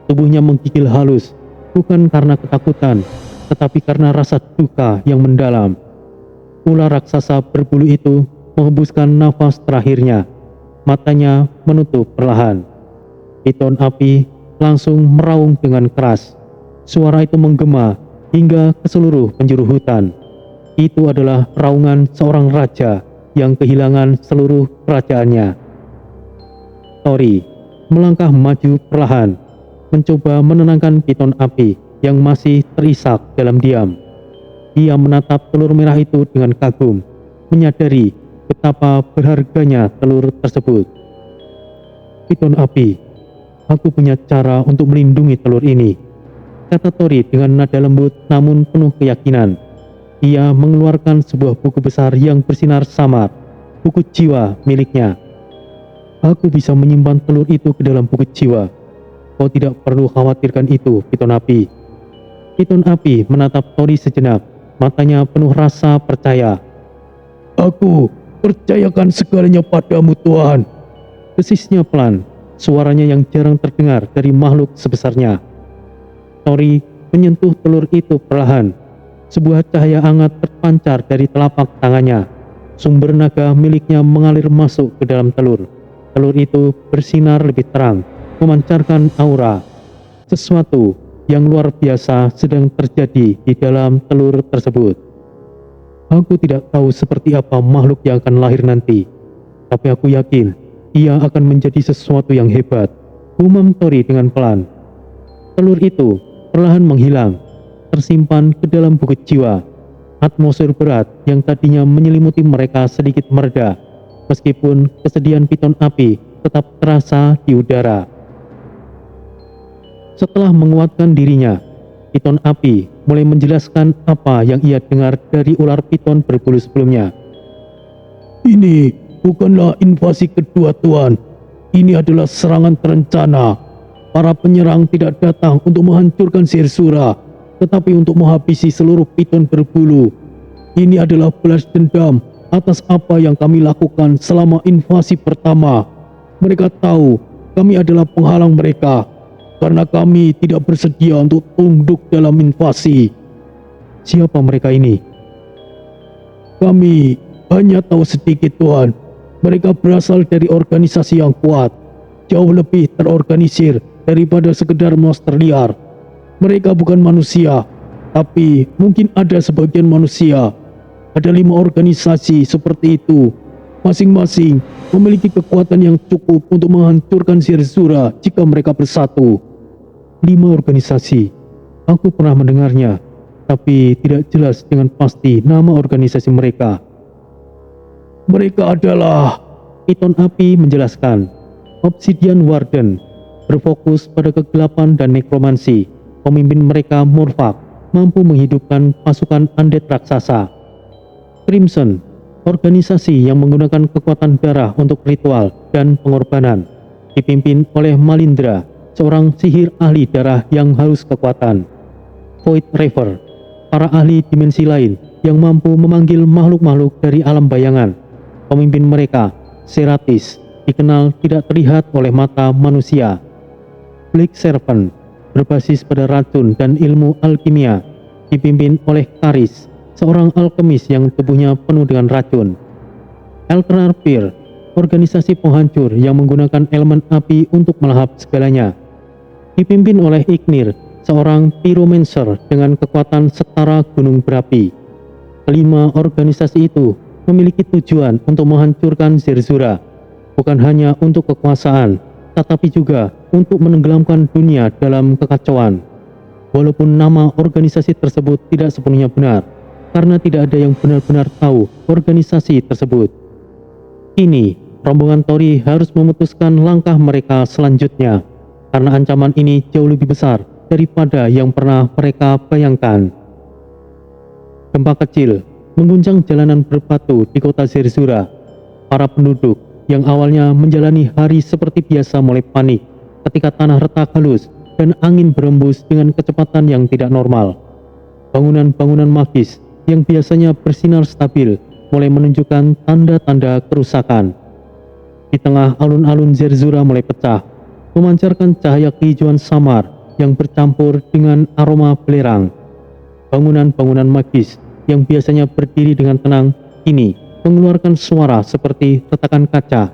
A: Tubuhnya menggigil halus, bukan karena ketakutan, tetapi karena rasa duka yang mendalam. Ular raksasa berbulu itu menghembuskan nafas terakhirnya. Matanya menutup perlahan. Piton api langsung meraung dengan keras. Suara itu menggema hingga ke seluruh penjuru hutan. Itu adalah raungan seorang raja yang kehilangan seluruh kerajaannya. Tori melangkah maju perlahan, mencoba menenangkan piton api yang masih terisak dalam diam. Dia menatap telur merah itu dengan kagum, menyadari betapa berharganya telur tersebut. Piton api, aku punya cara untuk melindungi telur ini, kata Tori dengan nada lembut namun penuh keyakinan. Ia mengeluarkan sebuah buku besar yang bersinar samar, buku jiwa miliknya. Aku bisa menyimpan telur itu ke dalam buku jiwa. Kau tidak perlu khawatirkan itu, Piton api. Piton api menatap Tori sejenak, matanya penuh rasa percaya.
B: Aku percayakan segalanya padamu, Tuhan.
A: Desisnya pelan, suaranya yang jarang terdengar dari makhluk sebesarnya. Tori menyentuh telur itu perlahan. Sebuah cahaya hangat terpancar dari telapak tangannya. Sumber naga miliknya mengalir masuk ke dalam telur. Telur itu bersinar lebih terang, memancarkan aura. Sesuatu yang luar biasa sedang terjadi di dalam telur tersebut. Aku tidak tahu seperti apa makhluk yang akan lahir nanti, tapi aku yakin ia akan menjadi sesuatu yang hebat, gumam Tori dengan pelan. Telur itu perlahan menghilang, tersimpan ke dalam buku jiwa. Atmosfer berat yang tadinya menyelimuti mereka sedikit mereda, meskipun kesedihan piton api tetap terasa di udara. Setelah menguatkan dirinya, piton api mulai menjelaskan apa yang ia dengar dari ular piton berbulu sebelumnya.
B: Ini bukanlah invasi kedua, Tuan. Ini adalah serangan terencana. Para penyerang tidak datang untuk menghancurkan Sihir Sura, tetapi untuk menghabisi seluruh piton berbulu. Ini adalah balas dendam atas apa yang kami lakukan selama invasi pertama. Mereka tahu kami adalah penghalang mereka, karena kami tidak bersedia untuk tunduk dalam invasi.
A: Siapa mereka ini?
B: Kami hanya tahu sedikit, Tuan. Mereka berasal dari organisasi yang kuat, jauh lebih terorganisir daripada sekedar monster liar. Mereka bukan manusia, tapi mungkin ada sebagian manusia. Ada 5 organisasi seperti itu. Masing-masing memiliki kekuatan yang cukup untuk menghancurkan Sihir Sura jika mereka bersatu.
A: 5 organisasi. Aku pernah mendengarnya, tapi tidak jelas dengan pasti nama organisasi mereka.
B: Mereka adalah,
A: Piton api menjelaskan, Obsidian Warden, berfokus pada kegelapan dan nekromansi. Pemimpin mereka Murfak, mampu menghidupkan pasukan undead raksasa. Crimson, organisasi yang menggunakan kekuatan darah untuk ritual dan pengorbanan, dipimpin oleh Malindra, seorang sihir ahli darah yang haus kekuatan. Void Reaver, para ahli dimensi lain yang mampu memanggil makhluk-makhluk dari alam bayangan. Pemimpin mereka, Seratis, dikenal tidak terlihat oleh mata manusia. Black Serpent, berbasis pada racun dan ilmu alkimia, dipimpin oleh Karis, seorang alkemis yang tubuhnya penuh dengan racun. Eltenar Peer, organisasi penghancur yang menggunakan elemen api untuk melahap segalanya, dipimpin oleh Ignir, seorang pyromancer dengan kekuatan setara gunung berapi. Kelima organisasi itu memiliki tujuan untuk menghancurkan Sihir Sura, bukan hanya untuk kekuasaan, tetapi juga untuk menenggelamkan dunia dalam kekacauan. Walaupun nama organisasi tersebut tidak sepenuhnya benar, karena tidak ada yang benar-benar tahu organisasi tersebut. Kini, rombongan Tori harus memutuskan langkah mereka selanjutnya, karena ancaman ini jauh lebih besar daripada yang pernah mereka bayangkan. Gempa kecil mengguncang jalanan berbatu di kota Sihir Sura. Para penduduk yang awalnya menjalani hari seperti biasa mulai panik ketika tanah retak halus dan angin berembus dengan kecepatan yang tidak normal. Bangunan-bangunan magis yang biasanya bersinar stabil mulai menunjukkan tanda-tanda kerusakan. Di tengah alun-alun Zerzura mulai pecah, memancarkan cahaya kehijauan samar yang bercampur dengan aroma belerang. Bangunan-bangunan magis yang biasanya berdiri dengan tenang kini mengeluarkan suara seperti retakan kaca.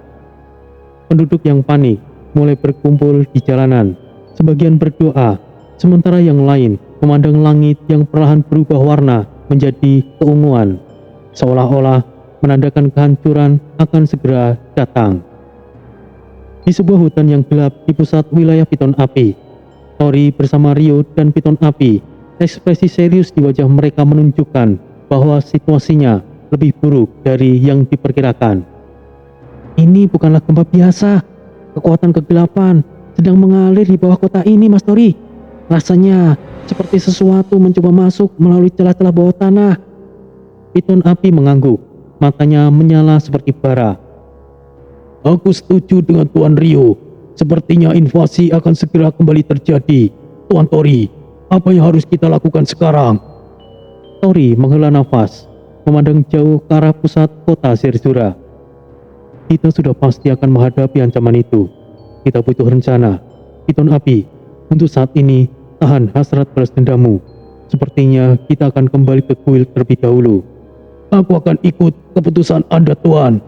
A: Penduduk yang panik mulai berkumpul di jalanan, sebagian berdoa, sementara yang lain memandang langit yang perlahan berubah warna menjadi keunguan, seolah-olah menandakan kehancuran akan segera datang. Di sebuah hutan yang gelap di pusat wilayah Piton Api, Tori bersama Rio dan Piton Api, ekspresi serius di wajah mereka menunjukkan bahwa situasinya lebih buruk dari yang diperkirakan. Ini bukanlah gempa biasa. Kekuatan kegelapan sedang mengalir di bawah kota ini, Mas Tori. Rasanya seperti sesuatu mencoba masuk melalui celah-celah bawah tanah. Piton Api mengangguk, matanya menyala seperti bara.
B: Aku setuju dengan Tuan Rio. Sepertinya invasi akan segera kembali terjadi. Tuan Tori, apa yang harus kita lakukan sekarang?
A: Tori menghela nafas, memandang jauh ke arah pusat kota Zerzura. Kita sudah pasti akan menghadapi ancaman itu. Kita butuh rencana. Piton Api, untuk saat ini tahan hasrat balas dendammu. Sepertinya kita akan kembali ke kuil terlebih dahulu.
B: Aku akan ikut keputusan Anda, Tuan.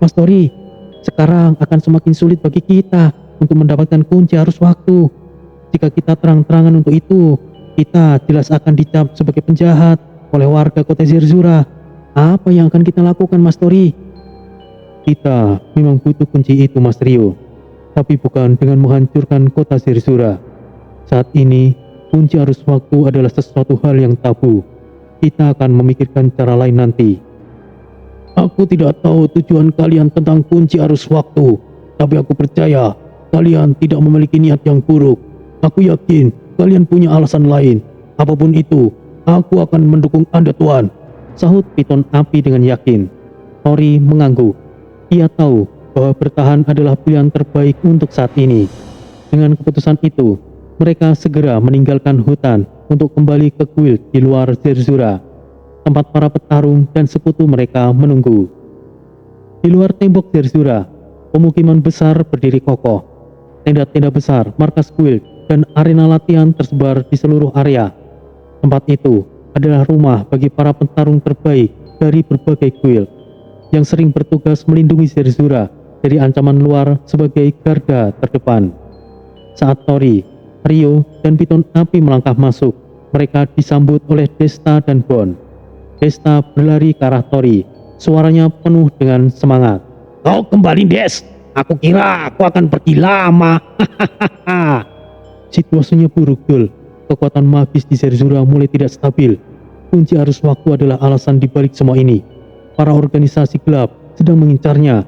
A: Mas Tori, sekarang akan semakin sulit bagi kita untuk mendapatkan kunci arus waktu. Jika kita terang-terangan untuk itu, kita jelas akan dicap sebagai penjahat oleh warga kota Zerzura. Apa yang akan kita lakukan, Mas Tori? Kita memang butuh kunci itu, Mas Rio, tapi bukan dengan menghancurkan kota Zerzura. Saat ini, kunci arus waktu adalah sesuatu hal yang tabu. Kita akan memikirkan cara lain nanti.
B: Aku tidak tahu tujuan kalian tentang kunci arus waktu, tapi aku percaya kalian tidak memiliki niat yang buruk. Aku yakin kalian punya alasan lain. Apapun itu, aku akan mendukung Anda, Tuan.
A: Sahut Piton Api dengan yakin. Tori mengangguk. Ia tahu bahwa bertahan adalah pilihan terbaik untuk saat ini. Dengan keputusan itu, mereka segera meninggalkan hutan untuk kembali ke kuil di luar Zerzura, tempat para petarung dan sekutu mereka menunggu. Di luar tembok Zerzura, pemukiman besar berdiri kokoh. Tenda-tenda besar, markas kuil, dan arena latihan tersebar di seluruh area. Tempat itu adalah rumah bagi para petarung terbaik dari berbagai kuil yang sering bertugas melindungi Zerzura dari ancaman luar sebagai garda terdepan. Saat Tori, Rio, dan Piton Api melangkah masuk, mereka disambut oleh Desta dan Bon. Desta berlari ke arah Tori, suaranya penuh dengan semangat.
B: Kau kembali, Des. Aku kira aku akan pergi lama.
A: Situasinya buruk, Dul. Kekuatan magis di Zerzura mulai tidak stabil. Kunci arus waktu adalah alasan dibalik semua ini. Para organisasi gelap sedang mengincarnya.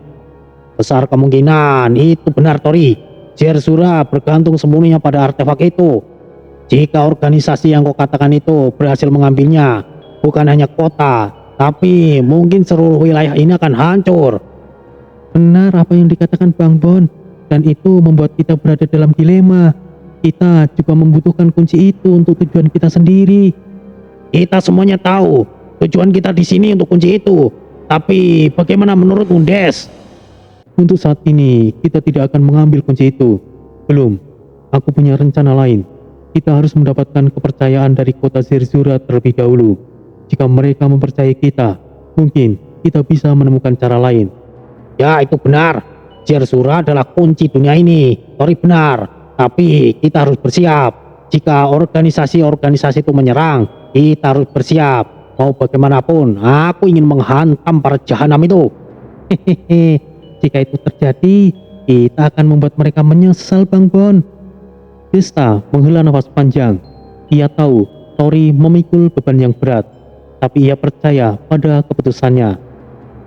B: Besar kemungkinan itu benar, Tori. Zerzura bergantung semuanya pada artefak itu. Jika organisasi yang kau katakan itu berhasil mengambilnya, bukan hanya kota, tapi mungkin seluruh wilayah ini akan hancur.
A: Benar apa yang dikatakan Bang Bon, dan itu membuat kita berada dalam dilema. Kita juga membutuhkan kunci itu untuk tujuan kita sendiri.
B: Kita semuanya tahu tujuan kita di sini untuk kunci itu. Tapi bagaimana menurutmu, Des?
A: Untuk saat ini, kita tidak akan mengambil kunci itu. Belum. Aku punya rencana lain. Kita harus mendapatkan kepercayaan dari kota Zerzura terlebih dahulu. Jika mereka mempercayai kita, mungkin kita bisa menemukan cara lain.
B: Ya, itu benar. Zerzura adalah kunci dunia ini. Tori benar. Tapi kita harus bersiap. Jika organisasi-organisasi itu menyerang, kita harus bersiap. Mau bagaimanapun, aku ingin menghantam para jahanam itu.
A: Hehehe, jika itu terjadi, kita akan membuat mereka menyesal, Bang Bon. Desta menghela nafas panjang. Ia tahu Tori memikul beban yang berat, tapi ia percaya pada keputusannya.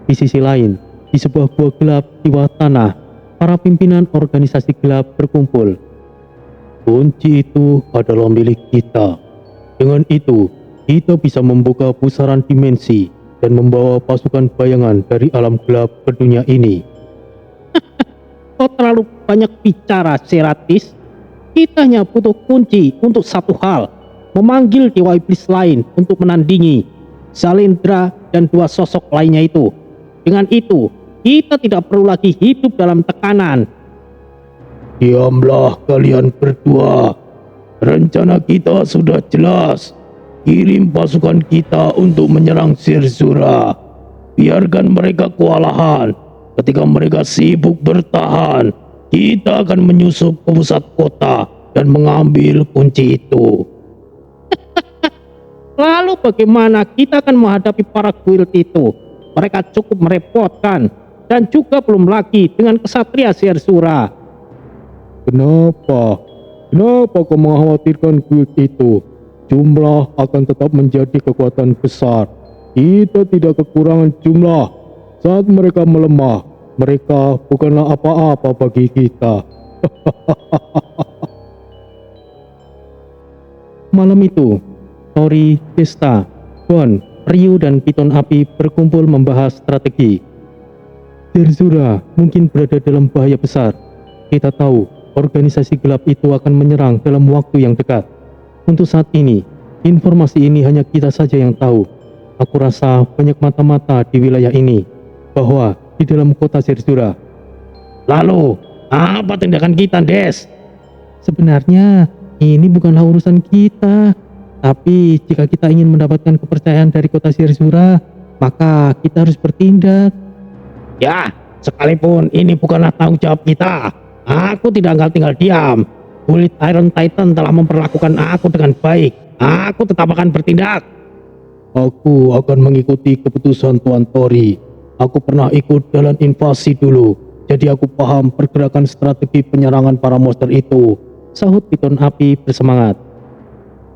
A: Di sisi lain, di sebuah gua gelap di bawah tanah, para pimpinan organisasi gelap berkumpul.
B: Kunci itu adalah milik kita. Dengan itu, kita bisa membuka pusaran dimensi dan membawa pasukan bayangan dari alam gelap ke dunia ini.
D: Kau terlalu banyak bicara, Seratis. Kita hanya butuh kunci untuk satu hal, memanggil dewa iblis lain untuk menandingi Zalendra dan dua sosok lainnya itu. Dengan itu, kita tidak perlu lagi hidup dalam tekanan.
B: Diamlah kalian berdua. Rencana kita sudah jelas. Kirim pasukan kita untuk menyerang Zerzura. Biarkan mereka kewalahan. Ketika mereka sibuk bertahan, kita akan menyusup ke pusat kota dan mengambil kunci itu.
D: Lalu bagaimana kita akan menghadapi para guild itu? Mereka cukup merepotkan, dan juga belum lagi dengan kesatria Zerzura.
B: Kenapa? Kenapa kau mengkhawatirkan guild itu? Jumlah akan tetap menjadi kekuatan besar. Kita tidak kekurangan jumlah. Saat mereka melemah, mereka bukanlah apa-apa bagi kita.
A: Malam itu, Tori, Desta, Bon, Ryu dan Piton Api berkumpul membahas strategi. Zerzura mungkin berada dalam bahaya besar. Kita tahu organisasi gelap itu akan menyerang dalam waktu yang dekat. Untuk saat ini, informasi ini hanya kita saja yang tahu. Aku rasa banyak mata-mata di wilayah ini, bahwa di dalam kota Zerzura.
D: Lalu, apa tindakan kita, Des?
A: Sebenarnya, ini bukanlah urusan kita. Tapi jika kita ingin mendapatkan kepercayaan dari kota Zerzura, maka kita harus bertindak.
D: Ya, sekalipun ini bukanlah tanggung jawab kita, aku tidak akan tinggal diam. Kulit Iron Titan telah memperlakukan aku dengan baik. Aku tetap akan bertindak.
B: Aku akan mengikuti keputusan Tuan Tori. Aku pernah ikut dalam invasi dulu, jadi aku paham pergerakan strategi penyerangan para monster itu.
A: Sahut Piton Api bersemangat.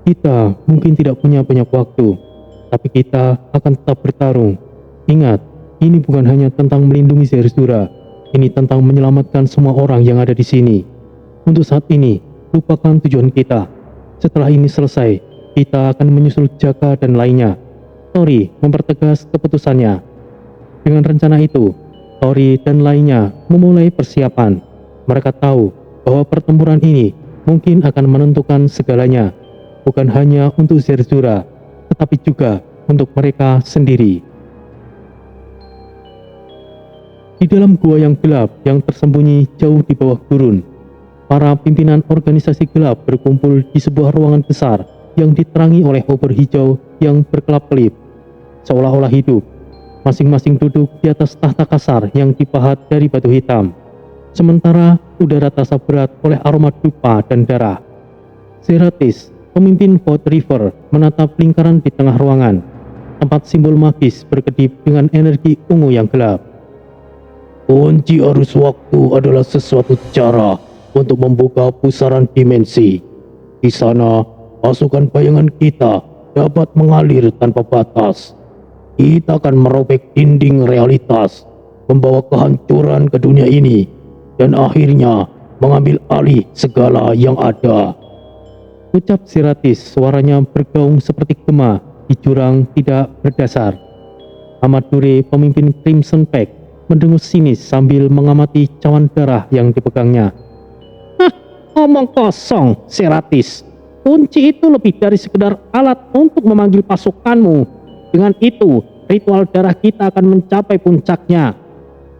A: Kita mungkin tidak punya banyak waktu, tapi kita akan tetap bertarung. Ingat, ini bukan hanya tentang melindungi Zerzura, ini tentang menyelamatkan semua orang yang ada di sini. Untuk saat ini, lupakan tujuan kita. Setelah ini selesai, kita akan menyusul Jaka dan lainnya. Tori mempertegas keputusannya. Dengan rencana itu, Tori dan lainnya memulai persiapan. Mereka tahu bahwa pertempuran ini mungkin akan menentukan segalanya. Bukan hanya untuk Zerzura, tetapi juga untuk mereka sendiri. Di dalam gua yang gelap yang tersembunyi jauh di bawah gurun, para pimpinan organisasi gelap berkumpul di sebuah ruangan besar yang diterangi oleh obor hijau yang berkelap-kelip, seolah-olah hidup. Masing-masing duduk di atas tahta kasar yang dipahat dari batu hitam. Sementara udara terasa berat oleh aroma dupa dan darah. Zeratis, pemimpin Void River, menatap lingkaran di tengah ruangan. Tempat simbol magis berkedip dengan energi ungu yang gelap.
B: Kunci arus waktu adalah sesuatu cara untuk membuka pusaran dimensi. Di sana, pasukan bayangan kita dapat mengalir tanpa batas. Kita akan merobek dinding realitas, membawa kehancuran ke dunia ini, dan akhirnya mengambil alih segala yang ada.
A: Ucap Zeratis, suaranya bergaung seperti gema di jurang tidak berdasar. Amadure, pemimpin Crimson Pact, mendengus sinis sambil mengamati cawan darah yang dipegangnya.
D: Omong kosong, Zeratis. Kunci itu lebih dari sekedar alat untuk memanggil pasukanmu. Dengan itu, ritual darah kita akan mencapai puncaknya.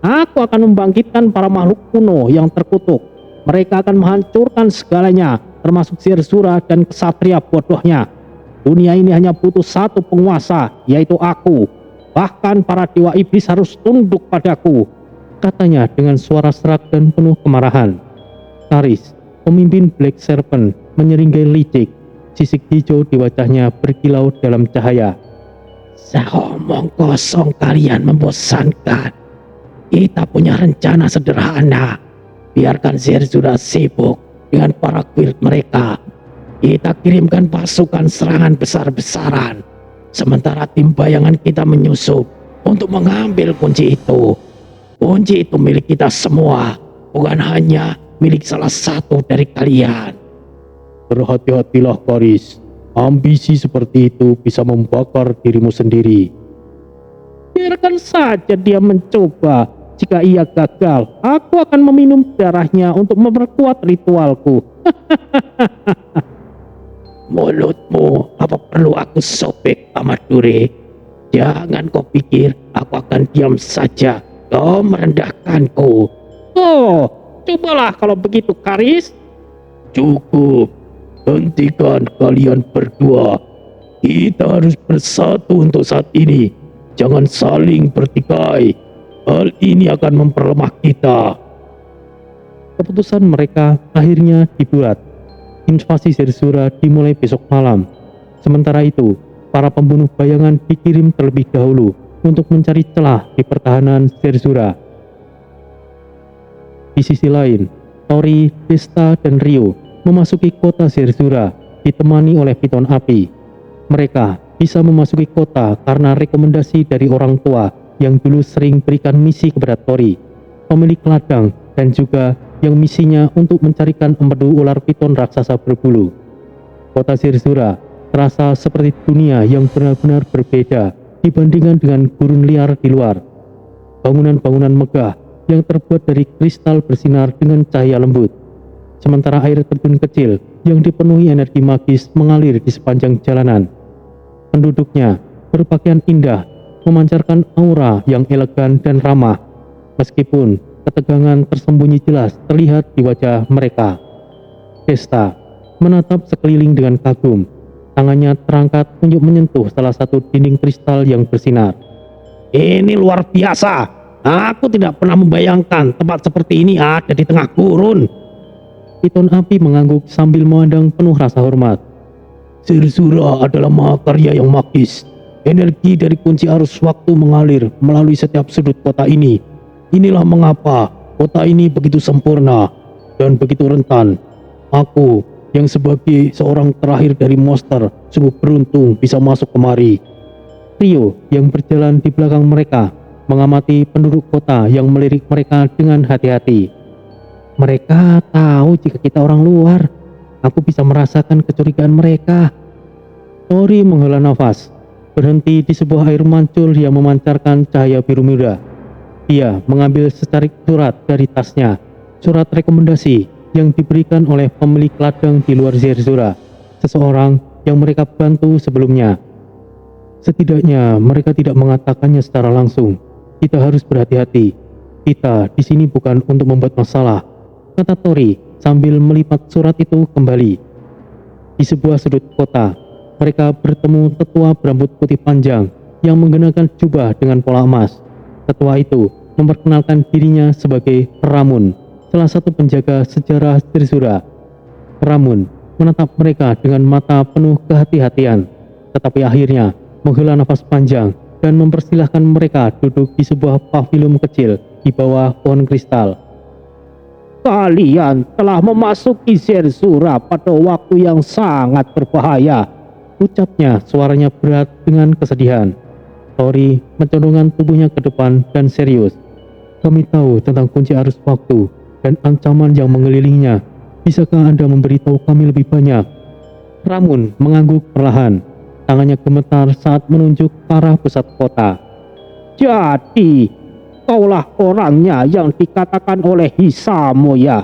D: Aku akan membangkitkan para makhluk kuno yang terkutuk. Mereka akan menghancurkan segalanya, termasuk Zerzura dan kesatria bodohnya. Dunia ini hanya butuh satu penguasa, yaitu aku. Bahkan para dewa iblis harus tunduk padaku,
A: katanya dengan suara serak dan penuh kemarahan. Karis, pemimpin Black Serpent, menyeringai licik. Sisik hijau di wajahnya berkilau dalam cahaya.
D: Omong kosong kalian membosankan. Kita punya rencana sederhana. Biarkan Zerzura sibuk dengan para guild mereka. Kita kirimkan pasukan serangan besar-besaran. Sementara tim bayangan kita menyusup untuk mengambil kunci itu. Kunci itu milik kita semua, bukan hanya milik salah satu dari kalian.
B: Berhati-hatilah, Karis. Ambisi seperti itu bisa membakar dirimu sendiri.
D: Biarkan saja dia mencoba. Jika ia gagal, aku akan meminum darahnya untuk memperkuat ritualku. Mulutmu, apa perlu aku sobek, Amadure? Jangan kau pikir aku akan diam saja
B: Kau merendahkanku.
D: Oh, cobalah kalau begitu, Karis.
B: Cukup. Hentikan kalian berdua. Kita harus bersatu untuk saat ini. Jangan saling bertikai. Hal ini akan memperlemah kita.
A: Keputusan mereka akhirnya dibuat. Invasi Zerzura dimulai besok malam. Sementara itu, para pembunuh bayangan dikirim terlebih dahulu untuk mencari celah di pertahanan Zerzura. Di sisi lain, Tori, Desta, dan Rio memasuki kota Zerzura ditemani oleh piton api. Mereka bisa memasuki kota karena rekomendasi dari orang tua yang dulu sering berikan misi kepada Tori, pemilik ladang, dan juga yang misinya untuk mencarikan empedu ular piton raksasa berbulu. Kota Zerzura terasa seperti dunia yang benar-benar berbeda dibandingkan dengan gurun liar di luar. Bangunan-bangunan megah yang terbuat dari kristal bersinar dengan cahaya lembut. Sementara air terjun kecil yang dipenuhi energi magis mengalir di sepanjang jalanan. Penduduknya berpakaian indah, memancarkan aura yang elegan dan ramah, meskipun ketegangan tersembunyi jelas terlihat di wajah mereka. Desta menatap sekeliling dengan kagum. Tangannya terangkat untuk menyentuh salah satu dinding kristal yang bersinar.
B: Ini luar biasa. Aku tidak pernah membayangkan tempat seperti ini ada di tengah gurun.
A: Piton api mengangguk sambil memandang penuh rasa hormat.
B: Zerzura adalah mahakarya yang magis. Energi dari kunci arus waktu mengalir melalui setiap sudut kota ini. Inilah mengapa kota ini begitu sempurna dan begitu rentan. Aku yang sebagai seorang terakhir dari monster sungguh beruntung bisa masuk kemari.
A: Rio yang berjalan di belakang mereka mengamati penduduk kota yang melirik mereka dengan hati-hati. Mereka tahu jika kita orang luar. Aku bisa merasakan kecurigaan mereka. Tori menghela nafas, berhenti di sebuah air mancur yang memancarkan cahaya biru muda. Dia mengambil secarik surat dari tasnya, surat rekomendasi yang diberikan oleh pemilik ladang di luar Zerzura, seseorang yang mereka bantu sebelumnya. Setidaknya mereka tidak mengatakannya secara langsung. Kita harus berhati-hati. Kita di sini bukan untuk membuat masalah, kata Tori sambil melipat surat itu kembali. Di sebuah sudut kota, mereka bertemu tetua berambut putih panjang yang mengenakan jubah dengan pola emas. Tetua itu memperkenalkan dirinya sebagai Ramun, salah satu penjaga sejarah Zerzura. Ramun menatap mereka dengan mata penuh kehati-hatian, tetapi akhirnya menghela nafas panjang dan mempersilahkan mereka duduk di sebuah pavilion kecil di bawah pohon kristal.
D: Kalian telah memasuki Zerzura pada waktu yang sangat berbahaya,
A: ucapnya suaranya berat dengan kesedihan. Tori mencondongkan tubuhnya ke depan dan serius. Kami tahu tentang kunci arus waktu dan ancaman yang mengelilinginya. Bisakah Anda memberitahu kami lebih banyak? Ramun mengangguk perlahan. Tangannya gemetar saat menunjuk ke arah pusat kota.
D: Jadi, kaulah orangnya yang dikatakan oleh Hisamu ya?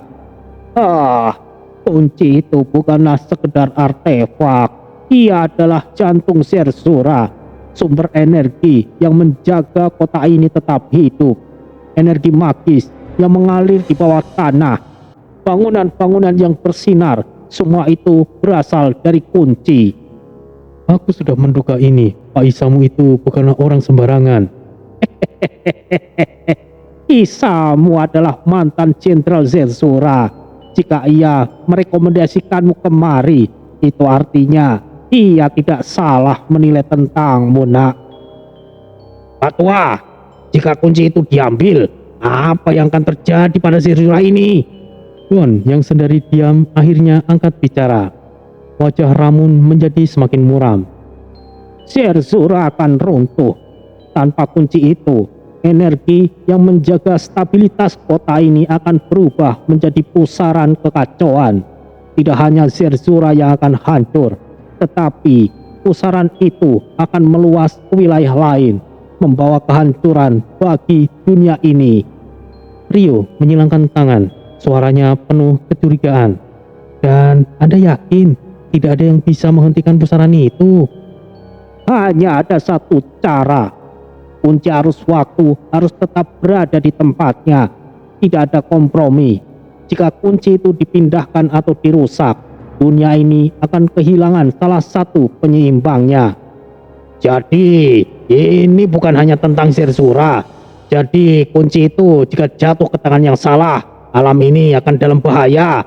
D: Kunci itu bukanlah sekedar artefak. Ia adalah jantung Zerzura, sumber energi yang menjaga kota ini tetap hidup. Energi magis yang mengalir di bawah tanah. Bangunan-bangunan yang bersinar, semua itu berasal dari kunci.
A: Aku sudah menduga ini. Pak Isamu itu bukanlah orang sembarangan.
D: Hisamu adalah mantan Jenderal Zerzura. Jika ia merekomendasikanmu kemari, itu artinya ia tidak salah menilai tentangmu, nak.
B: Patua, jika kunci itu diambil, apa yang akan terjadi pada Zerzura ini?
A: Tuan yang sendiri diam akhirnya angkat bicara. Wajah Ramun menjadi semakin muram.
D: Zerzura akan runtuh. Tanpa kunci itu, energi yang menjaga stabilitas kota ini akan berubah menjadi pusaran kekacauan. Tidak hanya Zerzura yang akan hancur, tetapi pusaran itu akan meluas ke wilayah lain, membawa kehancuran bagi dunia ini.
A: Rio menyilangkan tangan, suaranya penuh kecurigaan. Dan Anda yakin tidak ada yang bisa menghentikan pusaran itu?
D: Hanya ada satu cara. kunci arus waktu harus tetap berada di tempatnya. Tidak ada kompromi. Jika kunci itu dipindahkan atau dirusak, dunia ini akan kehilangan salah satu penyeimbangnya. Jadi, ini bukan hanya tentang Zerzura. Jadi, kunci itu jika jatuh ke tangan yang salah, alam ini akan dalam bahaya.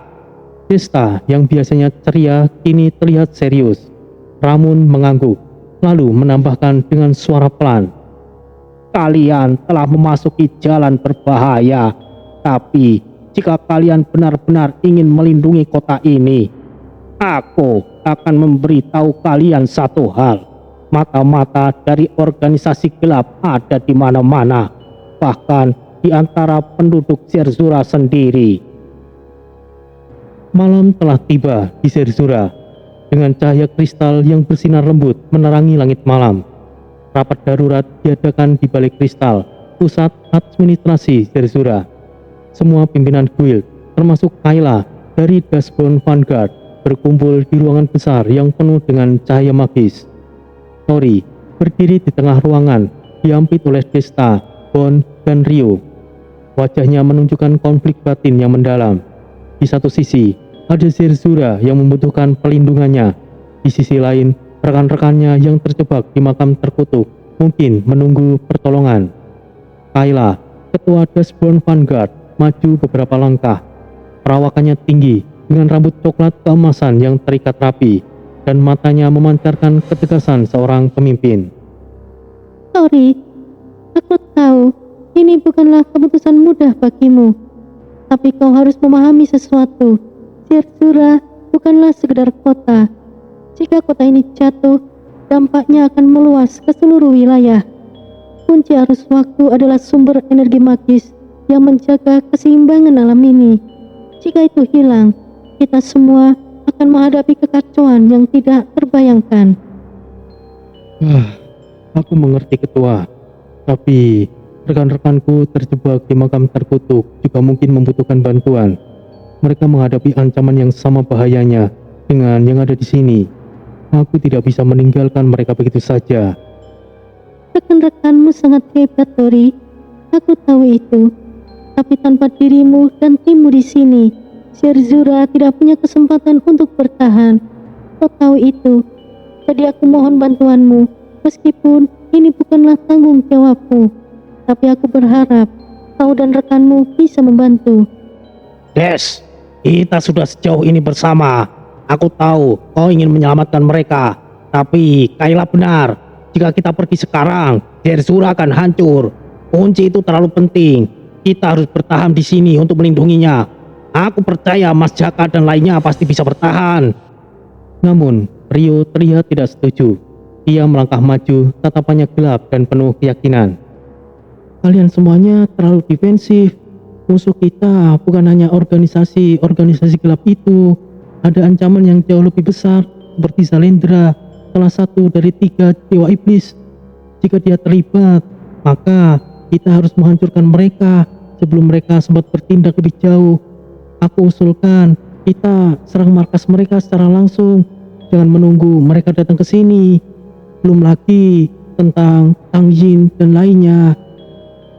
A: Desta yang biasanya ceria kini terlihat serius. Ramun mengangguk, lalu menambahkan dengan suara pelan.
D: Kalian telah memasuki jalan berbahaya. Tapi, jika kalian benar-benar ingin melindungi kota ini, aku akan memberitahu kalian satu hal. Mata-mata dari organisasi gelap ada di mana-mana, bahkan di antara penduduk Zerzura sendiri.
A: Malam telah tiba di Zerzura, dengan cahaya kristal yang bersinar lembut menerangi langit malam. Rapat darurat diadakan di balik kristal, pusat administrasi Zerzura. Semua pimpinan guild, termasuk Kayla dari Dashbound Vanguard, berkumpul di ruangan besar yang penuh dengan cahaya magis. Tori berdiri di tengah ruangan, diampit oleh Desta, Bon, dan Rio. Wajahnya menunjukkan konflik batin yang mendalam. Di satu sisi, ada Zerzura yang membutuhkan pelindungannya. Di sisi lain, rekan-rekannya yang terjebak di makam terkutuk mungkin menunggu pertolongan. Kayla, ketua Dashbound Vanguard, maju beberapa langkah. Perawakannya tinggi, dengan rambut coklat keemasan yang terikat rapi, dan matanya memancarkan ketegasan seorang pemimpin.
C: Tori, aku tahu ini bukanlah keputusan mudah bagimu. Tapi kau harus memahami sesuatu. Zerzura bukanlah sekedar kota. Jika kota ini jatuh, dampaknya akan meluas ke seluruh wilayah. Kunci arus waktu adalah sumber energi magis yang menjaga keseimbangan alam ini. Jika itu hilang, kita semua akan menghadapi kekacauan yang tidak terbayangkan.
A: Aku mengerti ketua, tapi rekan-rekanku terjebak di makam terkutuk juga mungkin membutuhkan bantuan. Mereka menghadapi ancaman yang sama bahayanya dengan yang ada di sini. Aku tidak bisa meninggalkan mereka begitu saja.
C: Rekan-rekanmu sangat hebat, Tori. Aku tahu itu. Tapi tanpa dirimu dan timmu di sini, Zerzura tidak punya kesempatan untuk bertahan. Kau tahu itu. Jadi aku mohon bantuanmu. Meskipun ini bukanlah tanggung jawabmu, tapi aku berharap kau dan rekanmu bisa membantu.
D: Des, kita sudah sejauh ini bersama. Aku tahu kau ingin menyelamatkan mereka. Tapi Kayla benar. Jika kita pergi sekarang, Zerzura akan hancur. Kunci itu terlalu penting. Kita harus bertahan di sini untuk melindunginya. Aku percaya Mas Jaka dan lainnya pasti bisa bertahan.
A: Namun, Rio terlihat tidak setuju. Ia melangkah maju, tatapannya gelap dan penuh keyakinan. Kalian semuanya terlalu defensif. Musuh kita bukan hanya organisasi gelap itu. Ada ancaman yang jauh lebih besar, seperti Zalendra, salah satu dari 3 dewa iblis. Jika dia terlibat, maka kita harus menghancurkan mereka sebelum mereka sempat bertindak lebih jauh. Aku usulkan kita serang markas mereka secara langsung. Jangan menunggu mereka datang ke sini. Belum lagi tentang Tang Yin dan lainnya.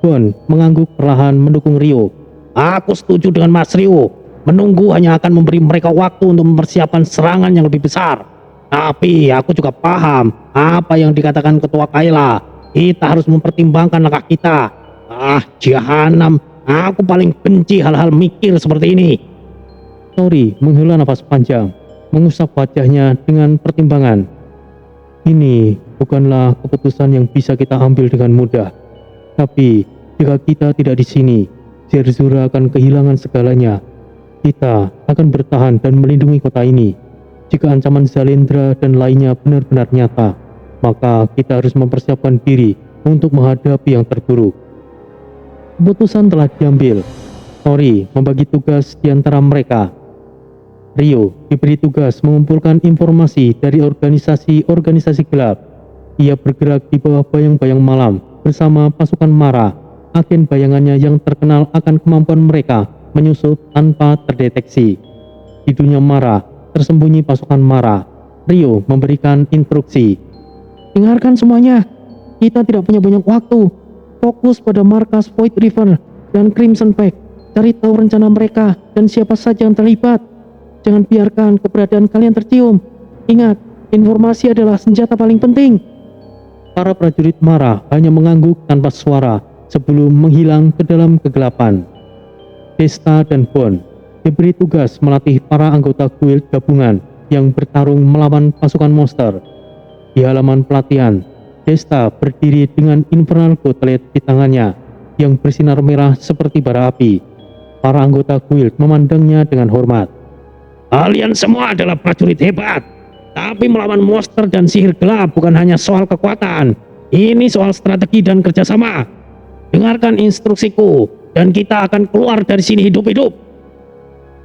A: Bon mengangguk perlahan mendukung Rio.
D: Aku setuju dengan Mas Rio. Menunggu hanya akan memberi mereka waktu untuk mempersiapkan serangan yang lebih besar. Tapi aku juga paham apa yang dikatakan Ketua Kayla. Kita harus mempertimbangkan langkah kita. Jahanam. Aku paling benci hal-hal mikir seperti ini.
A: Tori menghela nafas panjang, mengusap wajahnya dengan pertimbangan. Ini bukanlah keputusan yang bisa kita ambil dengan mudah. Tapi jika kita tidak di sini, Zerzura akan kehilangan segalanya. Kita akan bertahan dan melindungi kota ini. Jika ancaman Zalendra dan lainnya benar-benar nyata, maka kita harus mempersiapkan diri untuk menghadapi yang terburuk. Keputusan telah diambil. Tori membagi tugas di antara mereka. Rio diberi tugas mengumpulkan informasi dari organisasi gelap. Ia bergerak di bawah bayang-bayang malam bersama pasukan Mara, agen bayangannya yang terkenal akan kemampuan mereka menyusup tanpa terdeteksi. Di dunia Mara, tersembunyi pasukan Mara. Rio memberikan instruksi.
D: Dengarkan semuanya. Kita tidak punya banyak waktu. Fokus pada markas Void River dan Crimson Pact. Cari tahu rencana mereka dan siapa saja yang terlibat. Jangan biarkan keberadaan kalian tercium. Ingat, informasi adalah senjata paling penting.
A: Para prajurit marah hanya mengangguk tanpa suara sebelum menghilang ke dalam kegelapan. Desta dan Bond diberi tugas melatih para anggota guild gabungan yang bertarung melawan pasukan monster. Di halaman pelatihan, Desta berdiri dengan Infernal Gauntlet di tangannya yang bersinar merah seperti bara api. Para anggota guild memandangnya dengan hormat.
B: Kalian semua adalah prajurit hebat, tapi melawan monster dan sihir gelap bukan hanya soal kekuatan. Ini soal strategi dan kerjasama. Dengarkan instruksiku, dan kita akan keluar dari sini hidup-hidup.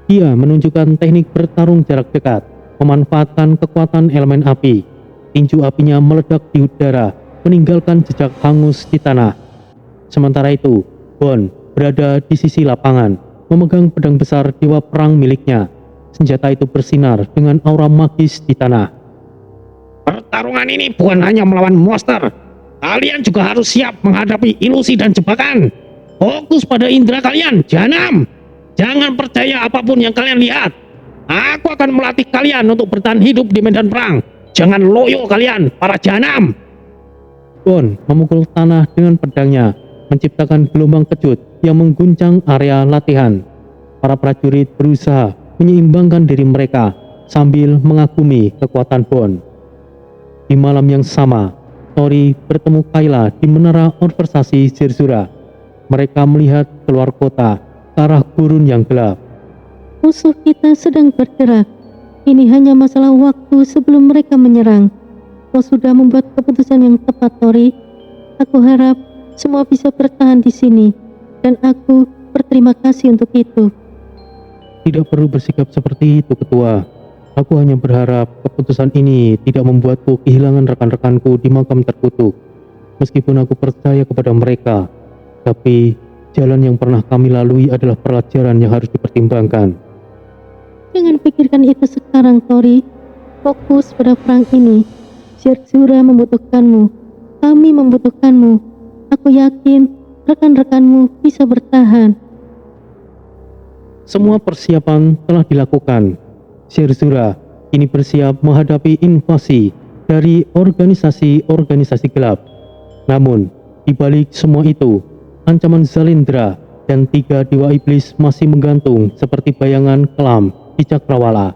A: Dia menunjukkan teknik bertarung jarak dekat, memanfaatkan kekuatan elemen api. Tinju apinya meledak di udara, meninggalkan jejak hangus di tanah. Sementara itu, Bond berada di sisi lapangan, memegang pedang besar dewa perang miliknya. Senjata itu bersinar dengan aura magis di tanah.
B: Pertarungan ini bukan hanya melawan monster. Kalian juga harus siap menghadapi ilusi dan jebakan. Fokus pada indera kalian, Jahanam. Jangan percaya apapun yang kalian lihat. Aku akan melatih kalian untuk bertahan hidup di medan perang. Jangan loyo kalian, para Jahanam.
A: Bond memukul tanah dengan pedangnya, menciptakan gelombang kejut yang mengguncang area latihan. Para prajurit berusaha menyeimbangkan diri mereka sambil mengagumi kekuatan Bond. Di malam yang sama, Tori bertemu Kayla di menara observasi Zerzura. Mereka melihat keluar kota ke arah gurun yang gelap.
C: Musuh kita sedang bergerak. Ini hanya masalah waktu sebelum mereka menyerang. Kau sudah membuat keputusan yang tepat, Tori. Aku harap semua bisa bertahan di sini, dan aku berterima kasih untuk itu.
A: Tidak perlu bersikap seperti itu, Ketua. Aku hanya berharap keputusan ini tidak membuatku kehilangan rekan-rekanku di makam terkutuk. Meskipun aku percaya kepada mereka, tapi jalan yang pernah kami lalui adalah pelajaran yang harus dipertimbangkan.
C: Jangan pikirkan itu sekarang, Tori. Fokus pada perang ini. Zerzura membutuhkanmu. Kami membutuhkanmu. Aku yakin rekan-rekanmu bisa bertahan.
A: Semua persiapan telah dilakukan. Zerzura kini bersiap menghadapi invasi dari organisasi-organisasi gelap. Namun, di balik semua itu, ancaman Zalindra dan 3 dewa iblis masih menggantung seperti bayangan kelam di cakrawala.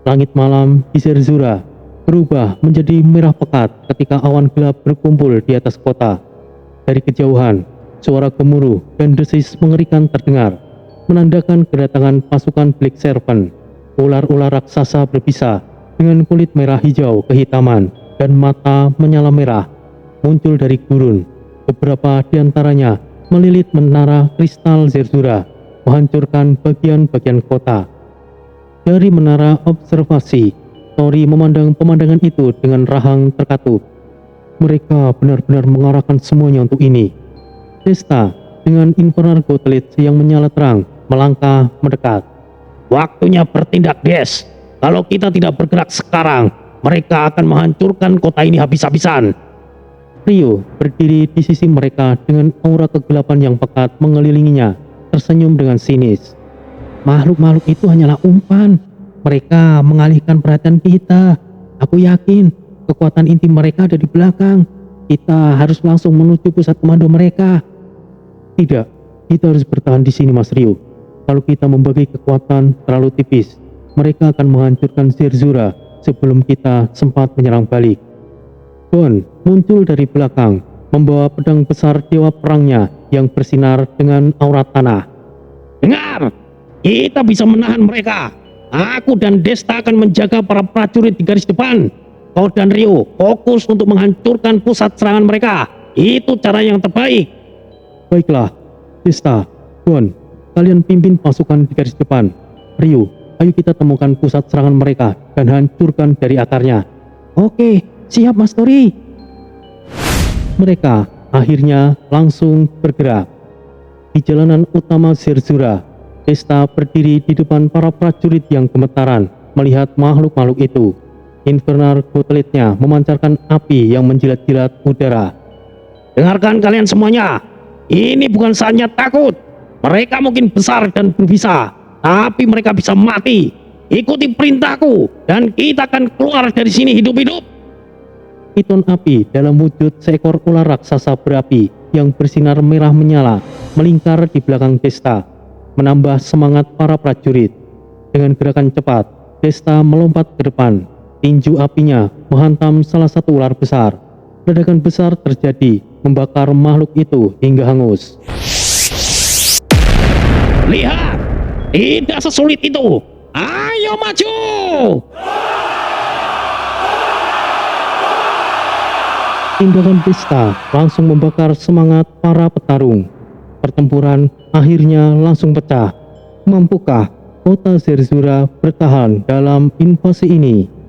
A: Langit malam di Zerzura berubah menjadi merah pekat ketika awan gelap berkumpul di atas kota. Dari kejauhan, suara gemuruh dan desis mengerikan terdengar, menandakan kedatangan pasukan Black Serpent. Ular-ular raksasa berbisa dengan kulit merah hijau kehitaman dan mata menyala merah muncul dari gurun. Beberapa di antaranya melilit menara kristal Zerzura, menghancurkan bagian-bagian kota. Dari menara observasi, Tori memandang pemandangan itu dengan rahang terkatup. Mereka benar-benar mengarahkan semuanya untuk ini. Desta dengan Infernal Gauntlet yang menyala terang melangkah mendekat.
B: Waktunya bertindak, Des. Kalau kita tidak bergerak sekarang, mereka akan menghancurkan kota ini habis-habisan.
A: Rio berdiri di sisi mereka dengan aura kegelapan yang pekat mengelilinginya, tersenyum dengan sinis.
D: Makhluk-makhluk itu hanyalah umpan. Mereka mengalihkan perhatian kita. Aku yakin kekuatan inti mereka ada di belakang. Kita harus langsung menuju pusat komando mereka.
A: Tidak, kita harus bertahan di sini, Mas Rio. Kalau kita membagi kekuatan terlalu tipis, mereka akan menghancurkan Zerzura sebelum kita sempat menyerang balik. Bond muncul dari belakang, membawa pedang besar dewa perangnya yang bersinar dengan aura tanah.
B: Dengar, kita bisa menahan mereka. Aku dan Desta akan menjaga para prajurit di garis depan. Kau dan Rio fokus untuk menghancurkan pusat serangan mereka. Itu cara yang terbaik.
A: Baiklah, Desta, Bond, kalian pimpin pasukan di garis depan. Rio, ayo kita temukan pusat serangan mereka dan hancurkan dari akarnya.
D: Oke, siap Mas Tori.
A: Mereka akhirnya langsung bergerak. Di jalanan utama Zerzura, Desta berdiri di depan para prajurit yang gemetaran melihat makhluk-makhluk itu. Infernal Gauntletnya memancarkan api yang menjilat-jilat udara.
B: Dengarkan kalian semuanya, ini bukan saatnya takut. Mereka mungkin besar dan berbisa, tapi mereka bisa mati. Ikuti perintahku dan kita akan keluar dari sini hidup-hidup.
A: Piton api dalam wujud seekor ular raksasa berapi yang bersinar merah menyala melingkar di belakang Desta, menambah semangat para prajurit. Dengan gerakan cepat, Desta melompat ke depan. Tinju apinya menghantam salah satu ular besar. Ledakan besar terjadi, membakar makhluk itu hingga hangus.
B: Lihat, tidak sesulit itu. Ayo maju.
A: Tindakan Desta langsung membakar semangat para petarung. Pertempuran akhirnya langsung pecah. Mampukah kota Zerzura bertahan dalam invasi ini?